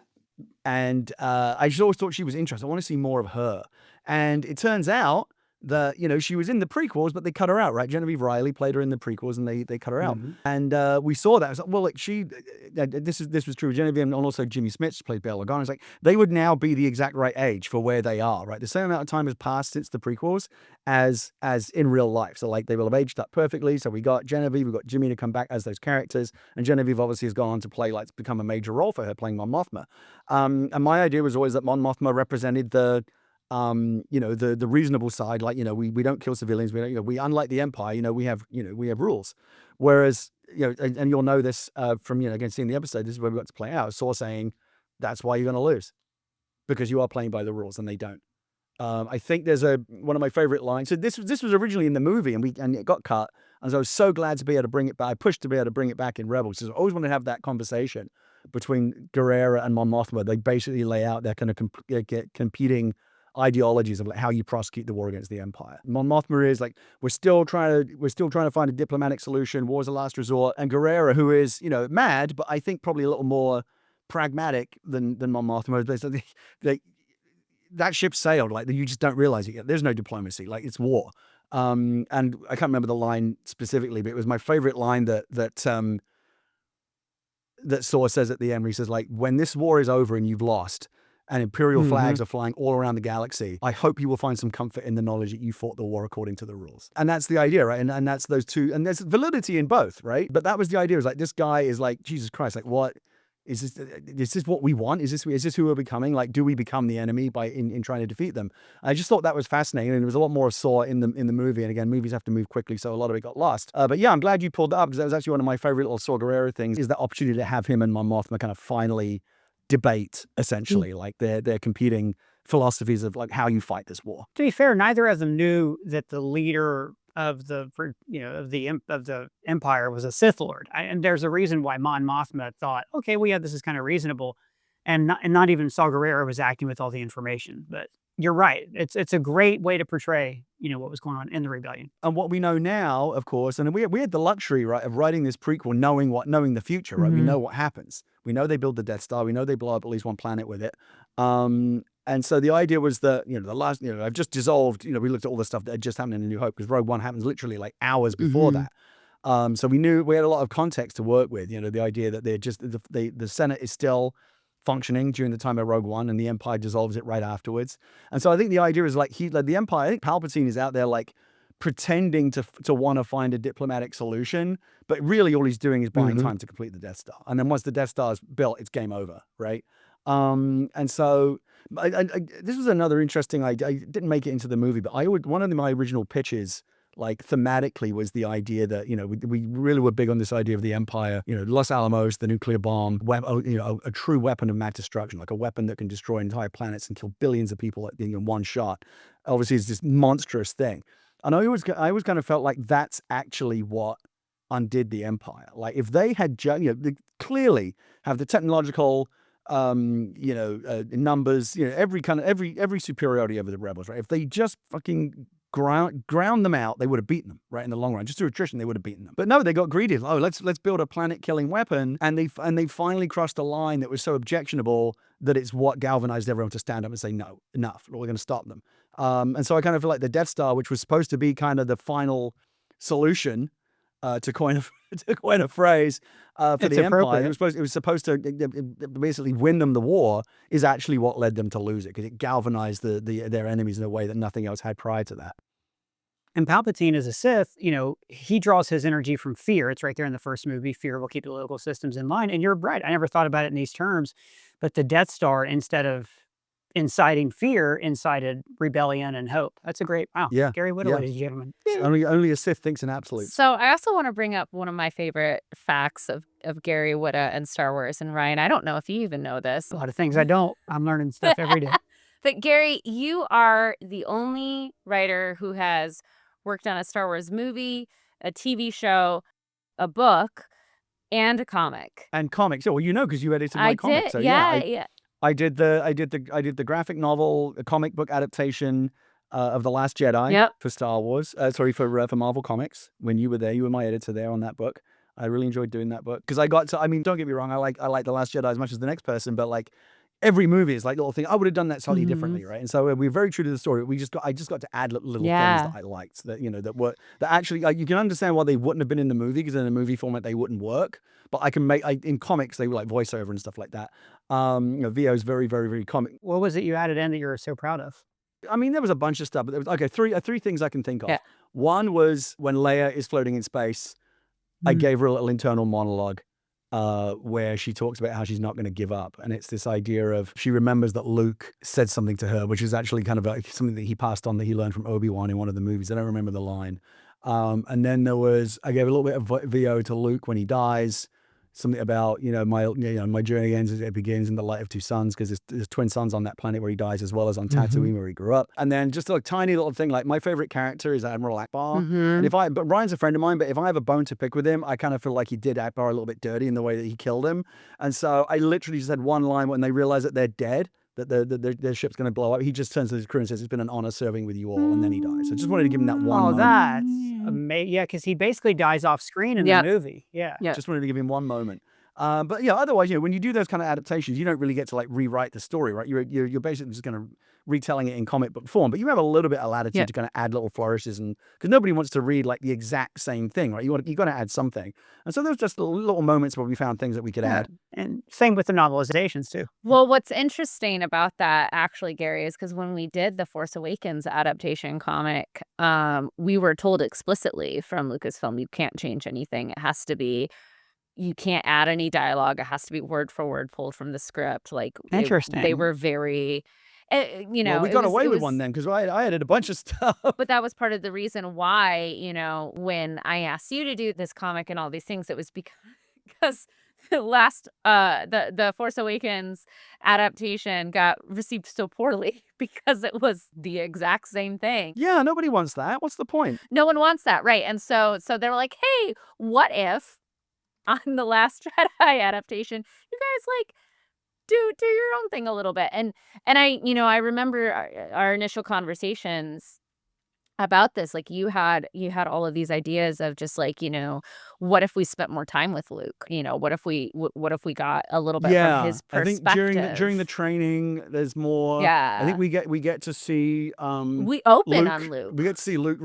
And I just always thought she was interesting. I want to see more of her. And it turns out that, she was in the prequels, but they cut her out, right? Genevieve Riley played her in the prequels, and they cut her out. And we saw that. I was like, well, like, this was true of Genevieve, and also Jimmy Smits played Bail Organa. It's like, they would now be the exact right age for where they are, right? The same amount of time has passed since the prequels as in real life. So like, they will have aged up perfectly. So we got Genevieve, we got Jimmy to come back as those characters, and Genevieve obviously has gone on to play, like, become a major role for her playing Mon Mothma. And my idea was always that Mon Mothma represented the reasonable side. Like, we don't kill civilians. We don't, we, unlike the Empire, we have rules. Whereas, and you'll know this from, again, seeing the episode, this is where we got to play out. Saw saying, that's why you're going to lose, because you are playing by the rules and they don't. I think there's one of my favorite lines. So this was originally in the movie, and it got cut. And so I was so glad to be able to bring it back. I pushed to be able to bring it back in Rebels, because I always wanted to have that conversation between Gerrera and Mon Mothma. They basically lay out their kind of competing ideologies of like how you prosecute the war against the Empire. Mon Mothma is like, we're still trying to find a diplomatic solution. War's a last resort. And Gerrera, who is mad, but I think probably a little more pragmatic than Mon Mothma. Basically, that ship sailed. Like, you just don't realize it yet. There's no diplomacy. Like, it's war. And I can't remember the line specifically, but it was my favorite line that Saw says at the end, where he says, like, when this war is over and you've lost, and Imperial flags are flying all around the galaxy, I hope you will find some comfort in the knowledge that you fought the war according to the rules. And that's the idea, right? And that's those two, and there's validity in both, right? But that was the idea, is like, this guy is like, Jesus Christ, like, what? Is this what we want? Is this who we're becoming? Like, do we become the enemy by in trying to defeat them? I just thought that was fascinating, and there was a lot more Saw in the movie. And again, movies have to move quickly, so a lot of it got lost. But yeah, I'm glad you pulled that up, because that was actually one of my favorite little Saw Gerrera things, is the opportunity to have him and Mon Mothma kind of finally debate, essentially, like their competing philosophies of like how you fight this war. To be fair, neither of them knew that the leader of the of the empire was a Sith Lord, and there's a reason why Mon Mothma thought, okay, well, yeah, this is kind of reasonable, and not even Saw Gerrera was acting with all the information. But you're right, it's a great way to portray what was going on in the rebellion. And what we know now, of course, and we had the luxury, right, of writing this prequel knowing the future, right? We know what happens. We know they build the Death Star. We know they blow up at least one planet with it. And so the idea was that, the last, I've just dissolved, we looked at all the stuff that had just happened in A New Hope, because Rogue One happens literally like hours before that. So we knew we had a lot of context to work with, the idea that they're just, the Senate is still functioning during the time of Rogue One, and the Empire dissolves it right afterwards. And so I think the idea is like, the Empire, I think Palpatine is out there like pretending to want to find a diplomatic solution, but really all he's doing is buying time to complete the Death Star. And then once the Death Star is built, it's game over, right? And so this was another interesting idea. I didn't make it into the movie, but one of my original pitches, like thematically, was the idea that, we really were big on this idea of the Empire, Los Alamos, the nuclear bomb, a true weapon of mass destruction, like a weapon that can destroy entire planets and kill billions of people in one shot. Obviously, it's this monstrous thing. And I always kind of felt like that's actually what undid the Empire. Like, if they had, they clearly have the technological, numbers, every superiority over the rebels, right? If they just fucking ground them out, they would have beaten them, right? In the long run, just through attrition, they would have beaten them. But no, they got greedy. Oh, let's build a planet-killing weapon, and they finally crossed a line that was so objectionable that it's what galvanized everyone to stand up and say, no, enough. We're going to stop them. And so I kind of feel like the Death Star, which was supposed to be kind of the final solution, to coin a phrase, for the Empire, it was supposed to basically win them the war, is actually what led them to lose it, because it galvanized their enemies in a way that nothing else had prior to that. And Palpatine, as a Sith, he draws his energy from fear. It's right there in the first movie. Fear will keep the local systems in line. And you're right. I never thought about it in these terms. But the Death Star, instead of inciting fear, incited rebellion and hope. That's a great, wow. Yeah. Gary Whitta, ladies and gentlemen. Only a Sith thinks in absolute. So I also want to bring up one of my favorite facts of Gary Whitta and Star Wars. And Ryan, I don't know if you even know this. A lot of things I don't. I'm learning stuff every day. But Gary, you are the only writer who has worked on a Star Wars movie, a TV show, a book, and a comic. And comics. Oh, well, because you edited my comic. Did. So yeah. I did the graphic novel, a comic book adaptation of The Last Jedi for Star Wars. For Marvel Comics. When you were there, you were my editor there on that book. I really enjoyed doing that book, because I got to. I mean, don't get me wrong. I like The Last Jedi as much as the next person, but like, every movie is like little thing. I would have done that slightly differently, right? And so we're very true to the story. I just got to add little things that I liked, that that actually, you can understand why they wouldn't have been in the movie, because in a movie format they wouldn't work. But I can in comics they were like voiceover and stuff like that. VO is very, very, very comic. What was it you added in that you were so proud of? I mean, there was a bunch of stuff, but there was three things I can think of. Yeah. One was when Leia is floating in space. I gave her a little internal monologue where she talks about how she's not going to give up. And it's this idea of, she remembers that Luke said something to her, which is actually kind of something that he passed on, that he learned from Obi-Wan in one of the movies. I don't remember the line. And then I gave a little bit of VO to Luke when he dies. Something about, my journey ends as it begins in the light of two suns, because there's twin suns on that planet where he dies, as well as on Tatooine where he grew up. And then just a tiny little thing, like my favorite character is Admiral Akbar. And but Ryan's a friend of mine, but if I have a bone to pick with him, I kind of feel like he did Akbar a little bit dirty in the way that he killed him. And so I literally just had one line when they realize that they're dead, that their ship's going to blow up. He just turns to his crew and says, "It's been an honor serving with you all," and then he dies. So I just wanted to give him that one moment. That's amazing. Yeah, because he basically dies off screen in the movie. Yeah. Just wanted to give him one moment. But yeah, otherwise, when you do those kind of adaptations, you don't really get to like rewrite the story, right? You're basically just kind of retelling it in comic book form, but you have a little bit of latitude to kind of add little flourishes, and because nobody wants to read like the exact same thing, right? You got to add something, and so there's just little moments where we found things that we could add. And same with the novelizations too. Well, what's interesting about that actually, Gary, is because when we did the Force Awakens adaptation comic, we were told explicitly from Lucasfilm, you can't change anything. It has to be, you can't add any dialogue. It has to be word for word pulled from the script. Like Interesting. they were very, Well, we got away with one then because I added a bunch of stuff. But that was part of the reason why, when I asked you to do this comic and all these things, it was because the last the Force Awakens adaptation got received so poorly because it was the exact same thing. Yeah, nobody wants that. What's the point? No one wants that, right? And so they were like, "Hey, what if on the Last Jedi adaptation, you guys like do your own thing a little bit?" And I remember our initial conversations about this. Like you had all of these ideas of just like, what if we spent more time with Luke? What if we got a little bit from his perspective? I think during the training, there's more. Yeah. I think we get to see we open Luke, on Luke. We get to see Luke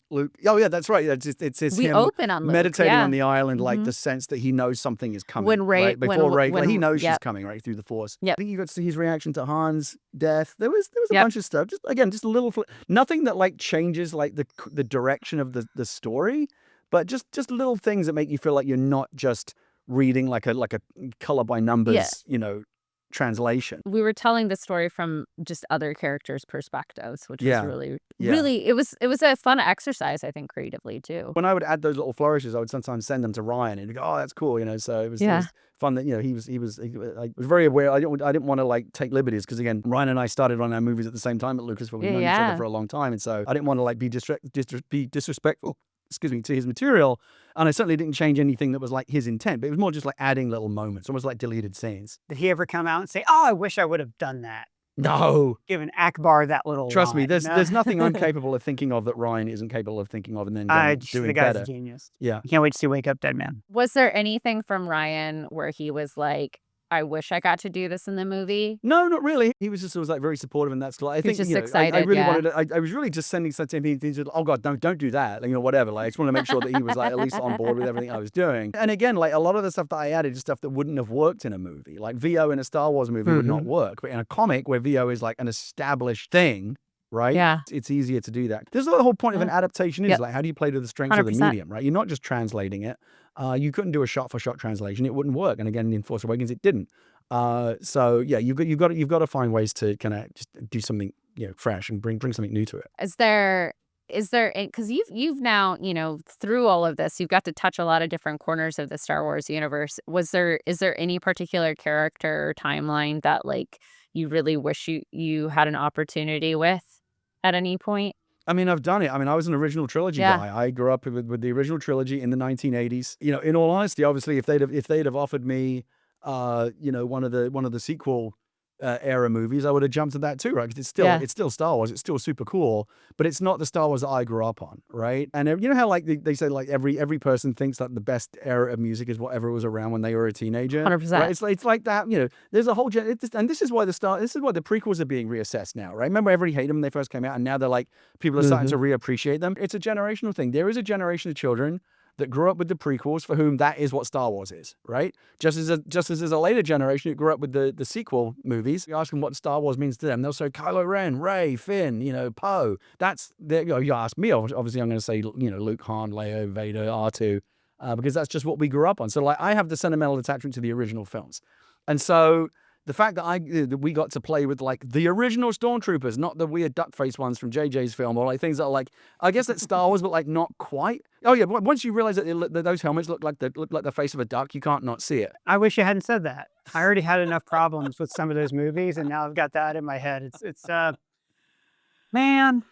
Luke. Oh yeah, that's right. It's we him open on Luke, meditating yeah. on the island, like the sense that he knows something is coming. When Rey, right? Before Rey, when he knows she's coming right through the Force. Yep. I think you got to see his reaction to Han's death. There was a bunch of stuff. Just a little. Nothing that like changes like the direction of the story, but just little things that make you feel like you're not just reading like a color by numbers, translation. We were telling the story from just other characters' perspectives, which was really it was a fun exercise, I think, creatively too. When I would add those little flourishes, I would sometimes send them to Ryan and he'd go, "Oh, that's cool," So it was fun that he was very aware. I didn't want to like take liberties because again, Ryan and I started on our movies at the same time at Lucasfilm. We've known each other for a long time, and so I didn't want to like be disrespectful. To his material, and I certainly didn't change anything that was like his intent, but it was more just like adding little moments, almost like deleted scenes. Did he ever come out and say, "Oh, I wish I would have done that"? No. Given Akbar that little Trust me, line. there's nothing I'm capable of thinking of that Ryan isn't capable of thinking of and then doing the guy's better. a genius. Yeah. I can't wait to see Wake Up Dead Man. Was there anything from Ryan where he was like, I wish I got to do this in the movie? No, not really. He was just like very supportive, and that's like I think just I excited, really wanted to, I was really just sending something. He said, "Oh God, don't do that," like, whatever. Like I just want to make sure that he was like at least on board with everything I was doing. And again, like a lot of the stuff that I added is stuff that wouldn't have worked in a movie. Like VO in a Star Wars movie would not work, but in a comic where VO is like an established thing. Right? Yeah. It's easier to do that. There's the whole point of an adaptation is like, how do you play to the strengths of the 100%. medium, right? You're not just translating it. You couldn't do a shot-for-shot translation. It wouldn't work. And again, in Force Awakens, it didn't. So yeah, you've got to find ways to kind of just do something, fresh and bring something new to it. Is there, because you've now, through all of this, you've got to touch a lot of different corners of the Star Wars universe. Is there any particular character or timeline that like you really wish you had an opportunity with at any point? I mean, I've done it. I mean, I was an original trilogy guy. I grew up with the original trilogy in the 1980s. In all honesty, obviously, if they'd have offered me, one of the sequel era movies, I would have jumped at that too, right? Because it's still Star Wars. It's still super cool, but it's not the Star Wars that I grew up on, right? And you know how like they say like every person thinks that the best era of music is whatever was around when they were a teenager. 100%. Right? It's like that. There's a whole and this is why the prequels are being reassessed now, right? Remember, everybody hated them when they first came out, and now they're like people are starting to reappreciate them. It's a generational thing. There is a generation of children that grew up with the prequels for whom that is what Star Wars is, right? Just as there's a later generation who grew up with the sequel movies. You ask them what Star Wars means to them, they'll say Kylo Ren, Rey, Finn, Poe. You ask me, obviously I'm going to say, Luke, Han, Leia, Vader, R2, because that's just what we grew up on. So like I have the sentimental attachment to the original films. And so the fact that we got to play with like the original Stormtroopers, not the weird duck-faced ones from JJ's film, or like things that are like, I guess that's Star Wars, but like not quite. Oh yeah, but once you realize that those helmets look like the face of a duck, you can't not see it. I wish you hadn't said that. I already had enough problems with some of those movies, and now I've got that in my head. It's man.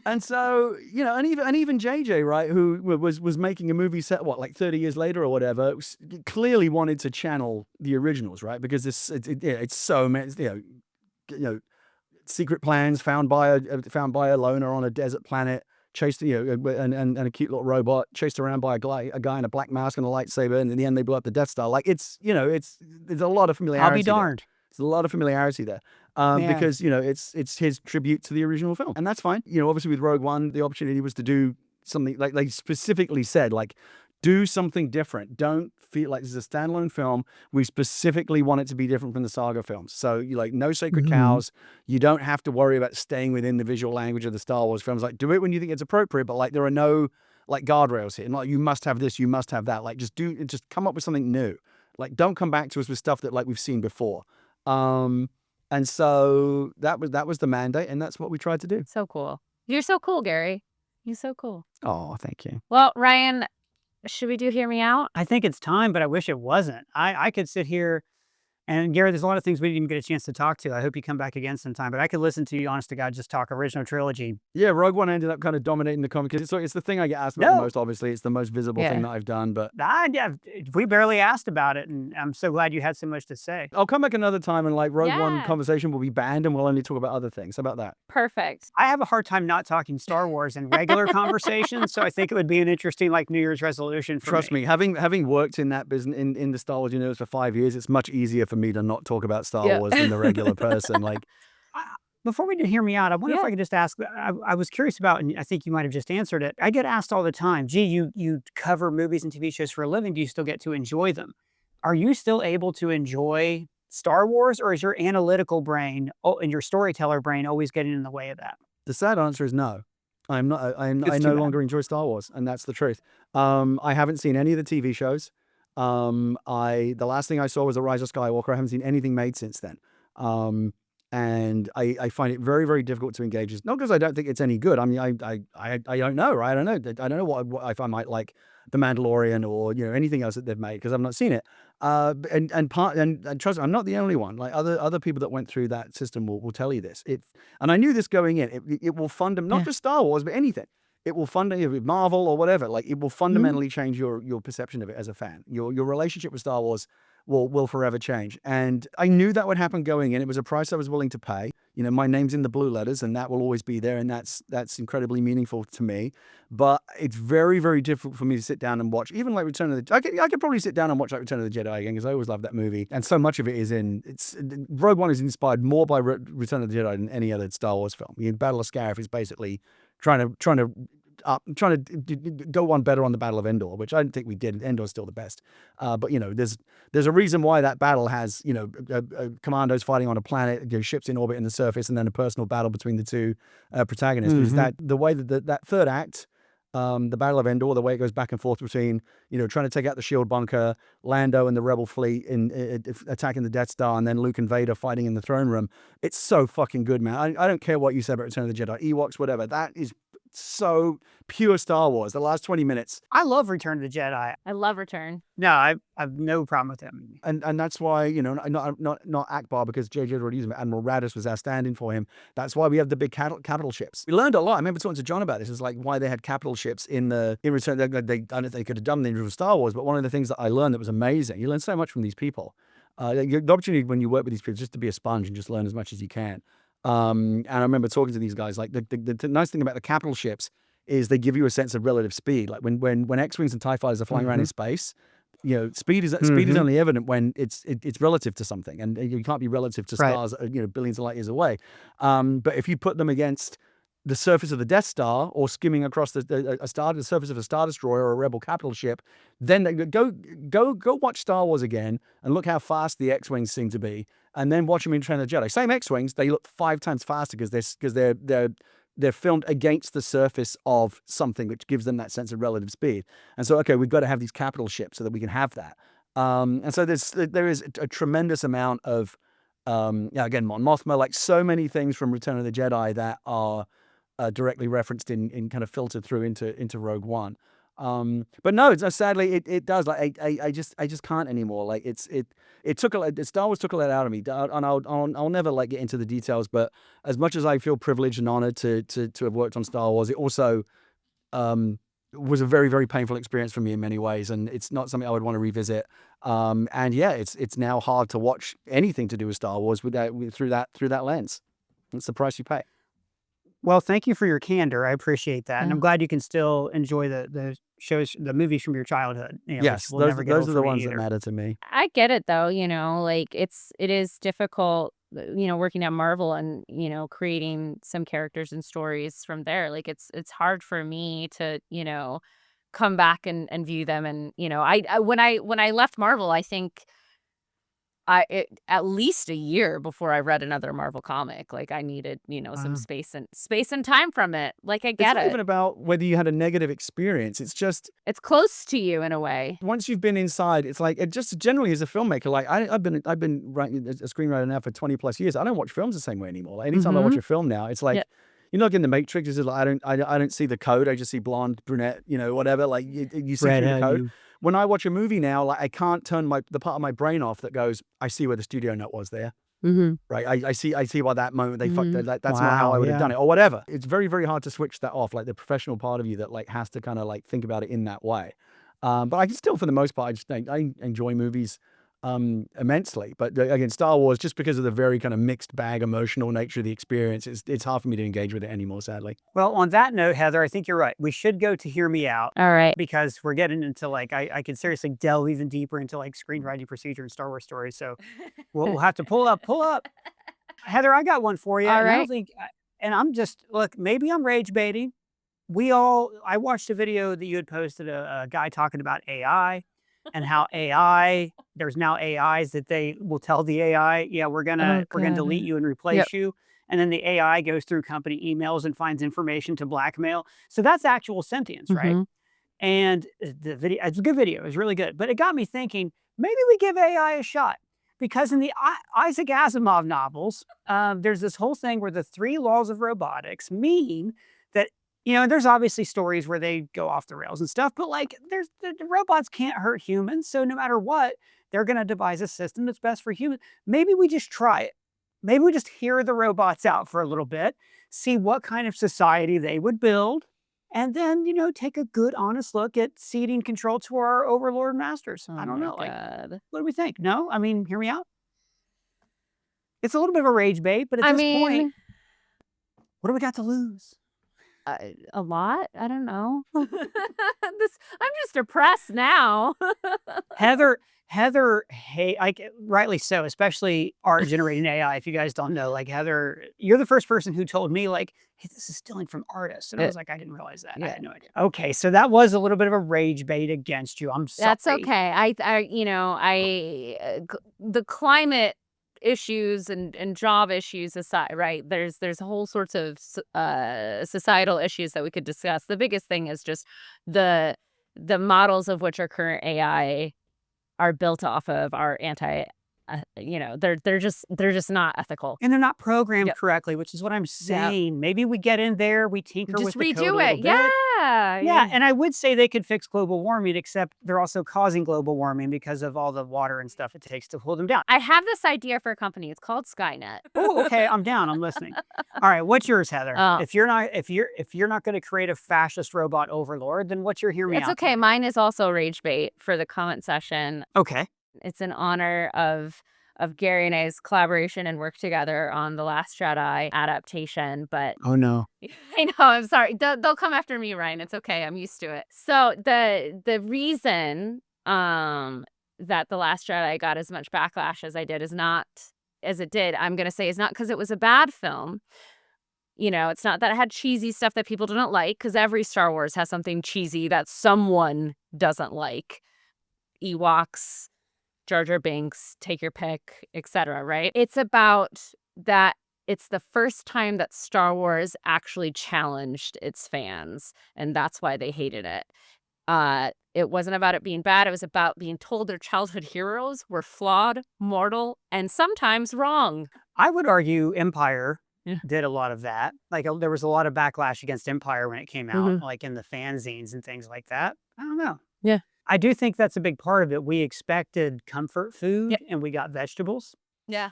And so, and even JJ, right, who was making a movie set, like 30 years later or whatever, clearly wanted to channel the originals, right? Because it's so, secret plans found by a loner on a desert planet, chased, and a cute little robot chased around by a guy in a black mask and a lightsaber, and in the end they blew up the Death Star. Like there's a lot of familiarity. I'll be darned. There's a lot of familiarity there, because it's his tribute to the original film, and that's fine. Obviously with Rogue One, the opportunity was to do something like they specifically said, like, do something different. Don't feel like this is a standalone film. We specifically want it to be different from the saga films. So you no sacred cows. You don't have to worry about staying within the visual language of the Star Wars films. Like, do it when you think it's appropriate, but like there are no like guardrails here. Like you must have this, you must have that. Like just come up with something new. Like don't come back to us with stuff that like we've seen before. And so that was the mandate, and that's what we tried to do. So cool. You're so cool, Gary. You're so cool. Oh, thank you. Well, Ryan, should we do Hear Me Out? I think it's time, but I wish it wasn't. I could sit here and Gary, there's a lot of things we didn't even get a chance to talk to. I hope you come back again sometime, but I could listen to you, honest to God, just talk original trilogy. Yeah, Rogue One ended up kind of dominating the comic. It's the thing I get asked about the most, obviously. It's the most visible thing that I've done, but... we barely asked about it, and I'm so glad you had so much to say. I'll come back another time, and like Rogue One conversation will be banned, and we'll only talk about other things. How about that? Perfect. I have a hard time not talking Star Wars in regular conversations, so I think it would be an interesting like New Year's resolution for Trust me, having worked in that business, in the Star Wars universe for 5 years, it's much easier for me to not talk about Star Wars than the regular person. Like, before we hear me out, I wonder if I could just ask, I was curious about, and I think you might have just answered it. I get asked all the time, gee, you cover movies and TV shows for a living. Do you still get to enjoy them? Are you still able to enjoy Star Wars, or is your analytical brain and your storyteller brain always getting in the way of that? The sad answer is no. I'm not. I no longer enjoy Star Wars, and that's the truth. I haven't seen any of the TV shows. The last thing I saw was The Rise of Skywalker. I haven't seen anything made since then. And I find it very, very difficult to engage. It's not because I don't think it's any good. I mean, I don't know, right? I don't know what if I might like The Mandalorian or anything else that they've made, because I've not seen it. And trust me, I'm not the only one. Like other people that went through that system will tell you this. And I knew this going in. It will fund them, not just Star Wars, but anything. It will with Marvel or whatever. Like it will fundamentally change your perception of it as a fan. Your relationship with Star Wars will forever change. And I knew that would happen going in. It was a price I was willing to pay. My name's in the blue letters, and that will always be there, and that's incredibly meaningful to me. But it's very, very difficult for me to sit down and watch, even like Return of the... I could probably sit down and watch like Return of the Jedi again, because I always loved that movie. And so much of it is Rogue One is inspired more by Return of the Jedi than any other Star Wars film. Battle of Scarif is basically trying to go one better on the Battle of Endor, which I don't think we did. Endor's still the best. But there's a reason why that battle has commandos fighting on a planet, ships in orbit in the surface, and then a personal battle between the two protagonists. Because the way that third act, the Battle of Endor, the way it goes back and forth between trying to take out the shield bunker, Lando and the Rebel fleet in attacking the Death Star, and then Luke and Vader fighting in the throne room. It's so fucking good, man. I don't care what you say about Return of the Jedi, Ewoks, whatever. That is so pure Star Wars. The last 20 minutes. I love Return of the Jedi. I love Return. No, I have no problem with him. And that's why, not Akbar, because J.J. already used him. Admiral Raddus was our stand-in for him. That's why we have the big capital ships. We learned a lot. I remember talking to John about this. It's like why they had capital ships in Return. I don't think they could have done the original Star Wars, but one of the things that I learned that was amazing, you learn so much from these people. The opportunity when you work with these people is just to be a sponge and just learn as much as you can. And I remember talking to these guys, like the nice thing about the capital ships is they give you a sense of relative speed. Like when X-Wings and TIE fighters are flying around in space, speed is only evident when it's relative to something, and you can't be relative to stars, billions of light years away. But if you put them against the surface of the Death Star or skimming across the surface of a Star Destroyer or a Rebel capital ship, then they go watch Star Wars again and look how fast the X-Wings seem to be, and then watch them in Return of the Jedi. Same X-Wings, they look 5 times faster because they're filmed against the surface of something, which gives them that sense of relative speed. And so, okay, we've got to have these capital ships so that we can have that. And so there is a tremendous amount of, again, Mon Mothma, like so many things from Return of the Jedi that are directly referenced in kind of filtered through into Rogue One. But no, sadly it does. Like I just can't anymore. Like it took Star Wars took a lot out of me, and I'll never like get into the details. But as much as I feel privileged and honored to have worked on Star Wars, it also was a very, very painful experience for me in many ways, and it's not something I would want to revisit. And yeah, it's now hard to watch anything to do with Star Wars through that lens. It's the price you pay. Well, thank you for your candor. I appreciate that, and I'm glad you can still enjoy the shows, the movies from your childhood, which Yes, will never get those old are for the me ones that either. matter to me. I get it though, like it is difficult, working at Marvel and, creating some characters and stories from there. Like it's hard for me to, come back and view them. And, when I left Marvel, I think at least a year before I read another Marvel comic. Like I needed, some Wow. space and time from it. Like I It's get not it. even about whether you had a negative experience. It's just It's close to you in a way. once you've been inside, it's like it just generally as a filmmaker, like I've been writing as a screenwriter now for 20 plus years. I don't watch films the same way anymore. Like, anytime I watch Mhm. a film now, it's Yeah. like like in the Matrix, it's like I don't see the code. I just see blonde, brunette, whatever. Like you see through the Redhead, code. you When I watch a movie now, like I can't turn the part of my brain off that goes, I see where the studio note was there. Mhm. Right. I see why that moment they fucked it. Mhm. Like, that's not how wow, I would have done yeah. it or whatever. It's very, very hard to switch that off. Like the professional part of you that like has to kind of like think about it in that way. But I can still, for the most part, I enjoy movies immensely. But again, Star Wars, just because of the very kind of mixed bag emotional nature of the experience, it's hard for me to engage with it anymore, sadly. Well, on that note, Heather, I think you're right. We should go to Hear Me Out All right. because we're getting into like I can seriously delve even deeper into like screenwriting procedure and Star Wars stories. So we'll have to pull up, pull up. Heather, I got one for you, All and I don't right. think, and I'm just look. Maybe I'm rage baiting. I watched a video that you had posted, a guy talking about AI and how there's now AIs that they will tell the AI, yeah, Oh we're gonna delete god. you and Yep. replace you. And then the AI goes through company emails and finds information to blackmail. So that's actual sentience, right? Mhm. And the video, it's a good video. It's really good. But it got me thinking, maybe we give AI a shot. Because in the Isaac Asimov novels, there's this whole thing where the three laws of robotics mean that, there's obviously stories where they go off the rails and stuff, but like the robots can't hurt humans. So no matter what, they're going to devise a system that's best for humans. Maybe we just try it. Maybe we just hear the robots out for a little bit, see what kind of society they would build, and then, take a good, honest look at ceding control to our overlord masters. Oh I don't my know. Like, god. what do we think? No? I mean, hear me out. It's a little bit of a rage bait, but at I this point, mean, what do we got to lose? a lot? I don't know. I'm just depressed now. Heather, hey, like rightly so, especially art generating AI. If you guys don't know, like Heather, you're the first person who told me, like, hey, this is stealing from artists. And I Uh, was like, I didn't realize that. I yeah. had no idea. Okay, so that was a little bit of a rage bait against you. I'm That's sorry. okay. The climate issues and job issues aside, right? There's whole sorts of societal issues that we could discuss. The biggest thing is just the the models of which our current AI are built off of are they're just not ethical. And they're not programmed Yep. correctly, which is what I'm Yep. saying. Maybe we get in there, we tinker Just with the code a redo little it. bit. Yeah. Yeah, Yeah. and I would say they could fix global warming, except they're also causing global warming because of all the water and stuff it takes to hold them down. I have this idea for a company. It's called Skynet. Oh, okay, I'm down. I'm listening. All right, what's yours, Heather? Uh, If you're not going to create a fascist robot overlord, then what's your hear me it's out okay. today? Mine is also rage bait for the comment session. Okay. It's in honor of Gary and I's collaboration and work together on The Last Jedi adaptation. But Oh no. I know, I'm sorry. They'll come after me, Ryan. It's okay. I'm used to it. So the reason that The Last Jedi got as much backlash as I did is not as it did. I'm gonna say is not because it was a bad film. It's not that it had cheesy stuff that people didn't like, because every Star Wars has something cheesy that someone doesn't like. Ewoks, Jar Jar Binks, take your pick, etc., right? It's about that it's the first time that Star Wars actually challenged its fans, and that's why they hated it. It wasn't about it being bad, it was about being told their childhood heroes were flawed, mortal, and sometimes wrong. I would argue Empire Yeah. did a lot of that. Like there was a lot of backlash against Empire when it came out, Mhm. like in the fanzines and things like that. I don't know. Yeah. I do think that's a big part of it. We expected comfort Yeah. food and we got vegetables. Yeah.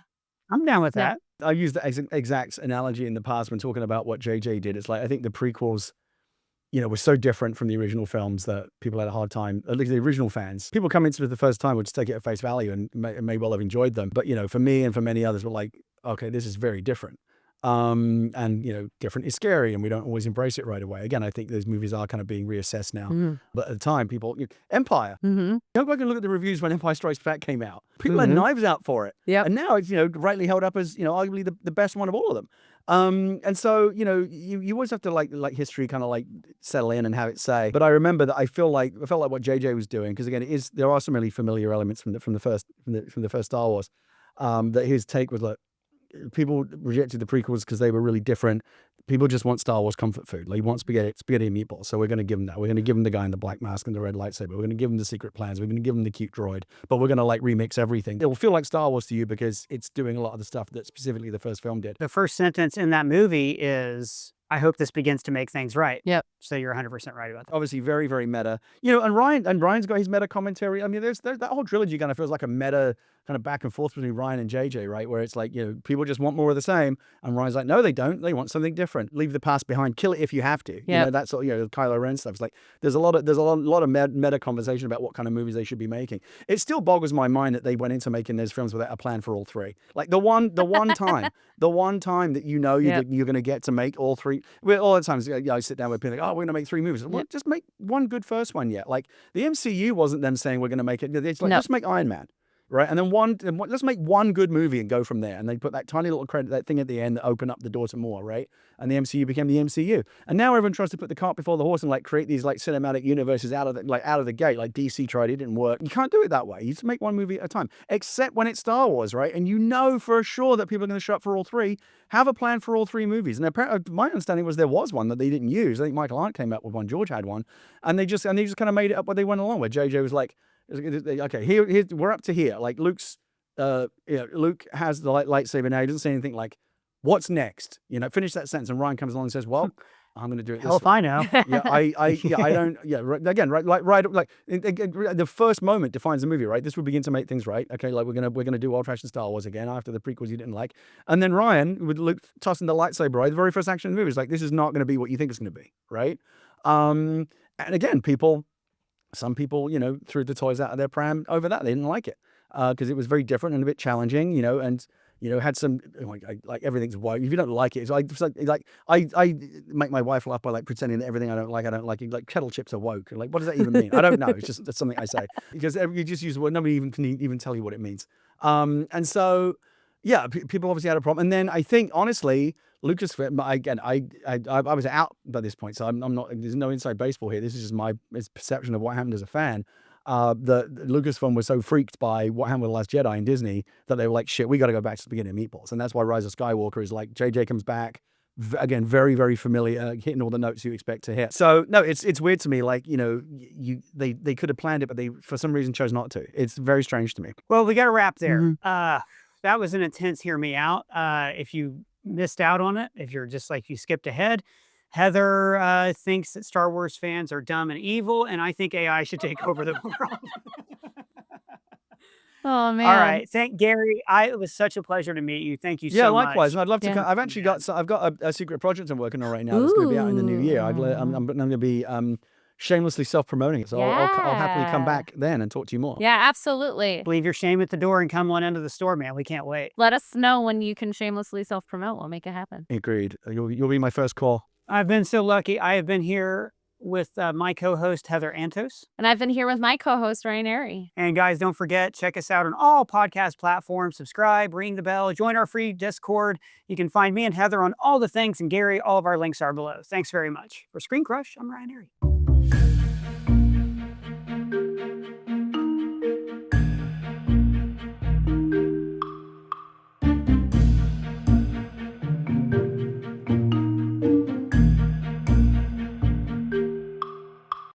I'm down with Yeah. that. I've used the exact analogy in the past when talking about what JJ did. It's like I think the prequels, were so different from the original films that people had a hard time, at least the original fans. People come into it the first time would just take it at face value and may well have enjoyed them. But, for me and for many others were like, okay, this is very different. And, different is scary and we don't always embrace it right away. Again, I think those movies are kind of being reassessed now. But at the time, people, Empire. Go back and look at the reviews when Empire Strikes Back came out. People had knives out for it. And now it's, rightly held up as, arguably the best one of all of them. And so, you always have to like history kind of like settle in and have it say. But I remember that I felt like what JJ was doing, because again, there are some really familiar elements from the first Star Wars. That his take was like, people rejected the prequels because they were really different. People just want Star Wars comfort food. Like, you want spaghetti and meatballs. So we're going to give them that. We're going to give them the guy in the black mask and the red lightsaber. We're going to give them the secret plans. We're going to give them the cute droid. But we're going to like remix everything. It will feel like Star Wars to you because it's doing a lot of the stuff that specifically the first film did. The first sentence in that movie is, I hope this begins to make things right. Yep. So you're 100% right about that. Obviously, very, very meta. And Ryan's got his meta commentary. I mean, there's that whole trilogy kind of feels like a meta kind of back and forth between Ryan and JJ, right? Where it's like, people just want more of the same. And Ryan's like, no, they don't. They want something different. Leave the past behind. Kill it if you have to. That's all, Kylo Ren stuff. It's like, there's a lot of meta conversation about what kind of movies they should be making. It still boggles my mind that they went into making those films without a plan for all three. Like the one time that you're going to get to make all three. All the times I sit down with people like, oh, we're going to make 3 movies. Well, just make one good first one yet. Like the MCU wasn't them saying we're going to make it. It's like, just make Iron Man. Right, and then let's make one good movie and go from there. And they put that tiny little credit, that thing at the end that opened up the door to more, right? And the MCU became the MCU. And now everyone tries to put the cart before the horse and like create these like cinematic universes out of the gate. Like DC tried, it didn't work. You can't do it that way. You just make one movie at a time, except when it's Star Wars, right? And for sure that people are going to show up for all 3. Have a plan for all 3 movies. And apparently, my understanding was there was one that they didn't use. I think Michael Arndt came up with one. George had one, and they just kind of made it up where they went along. Where JJ was like, okay, here we're up to here. Like Luke has the lightsaber now. He doesn't say anything like, what's next? Finish that sentence. And Ryan comes along and says, well, I'm going to do it. Hell if I know. I don't. Yeah, right, again, right. Like the first moment defines the movie, right? This will begin to make things right. Okay, like we're gonna do old-fashioned Star Wars again after the prequels you didn't like, and then Ryan with Luke tossing the lightsaber, right? The very first action in the movie is like, this is not going to be what you think it's going to be, right? And again, some people, threw the toys out of their pram over that. They didn't like it because it was very different and a bit challenging, and had some like everything's woke. If you don't like it, it's like I make my wife laugh by like pretending that everything I don't like. Like kettle chips are woke. Like, what does that even mean? I don't know. It's just that's something I say because you just use the word. Nobody can even tell you what it means. And so yeah, people obviously had a problem. And then I think honestly, Lucasfilm, again, I was out by this point, so I'm not. There's no inside baseball here. This is just my perception of what happened as a fan. The Lucasfilm was so freaked by what happened with The Last Jedi in Disney that they were like, shit, we got to go back to spaghetti and meatballs. And that's why Rise of Skywalker is like, JJ comes back, again, very, very familiar, hitting all the notes you expect to hit. So no, it's weird to me, like, they could have planned it, but they, for some reason, chose not to. It's very strange to me. Well, we got to wrap there. That was an intense hear me out. If you missed out on it, if you're just like, you skipped ahead, Heather thinks that Star Wars fans are dumb and evil, and I think AI should take over the world. Oh man! All right, thank Gary. It was such a pleasure to meet you. Thank you so much. Yeah, likewise. And I'd love to. I've actually got a secret project I'm working on right now that's going to be out in the new year. I'm going to be shamelessly self-promoting it, so I'll happily come back then and talk to you more. Yeah, absolutely. Leave your shame at the door and come on into the store, man. We can't wait. Let us know when you can shamelessly self-promote. We'll make it happen. Agreed. You'll be my first call. I've been so lucky. I have been here with my co-host, Heather Antos. And I've been here with my co-host, Ryan Airy. And guys, don't forget, check us out on all podcast platforms. Subscribe, ring the bell, join our free Discord. You can find me and Heather on all the things, and Gary, all of our links are below. Thanks very much. For ScreenCrush, I'm Ryan Airy.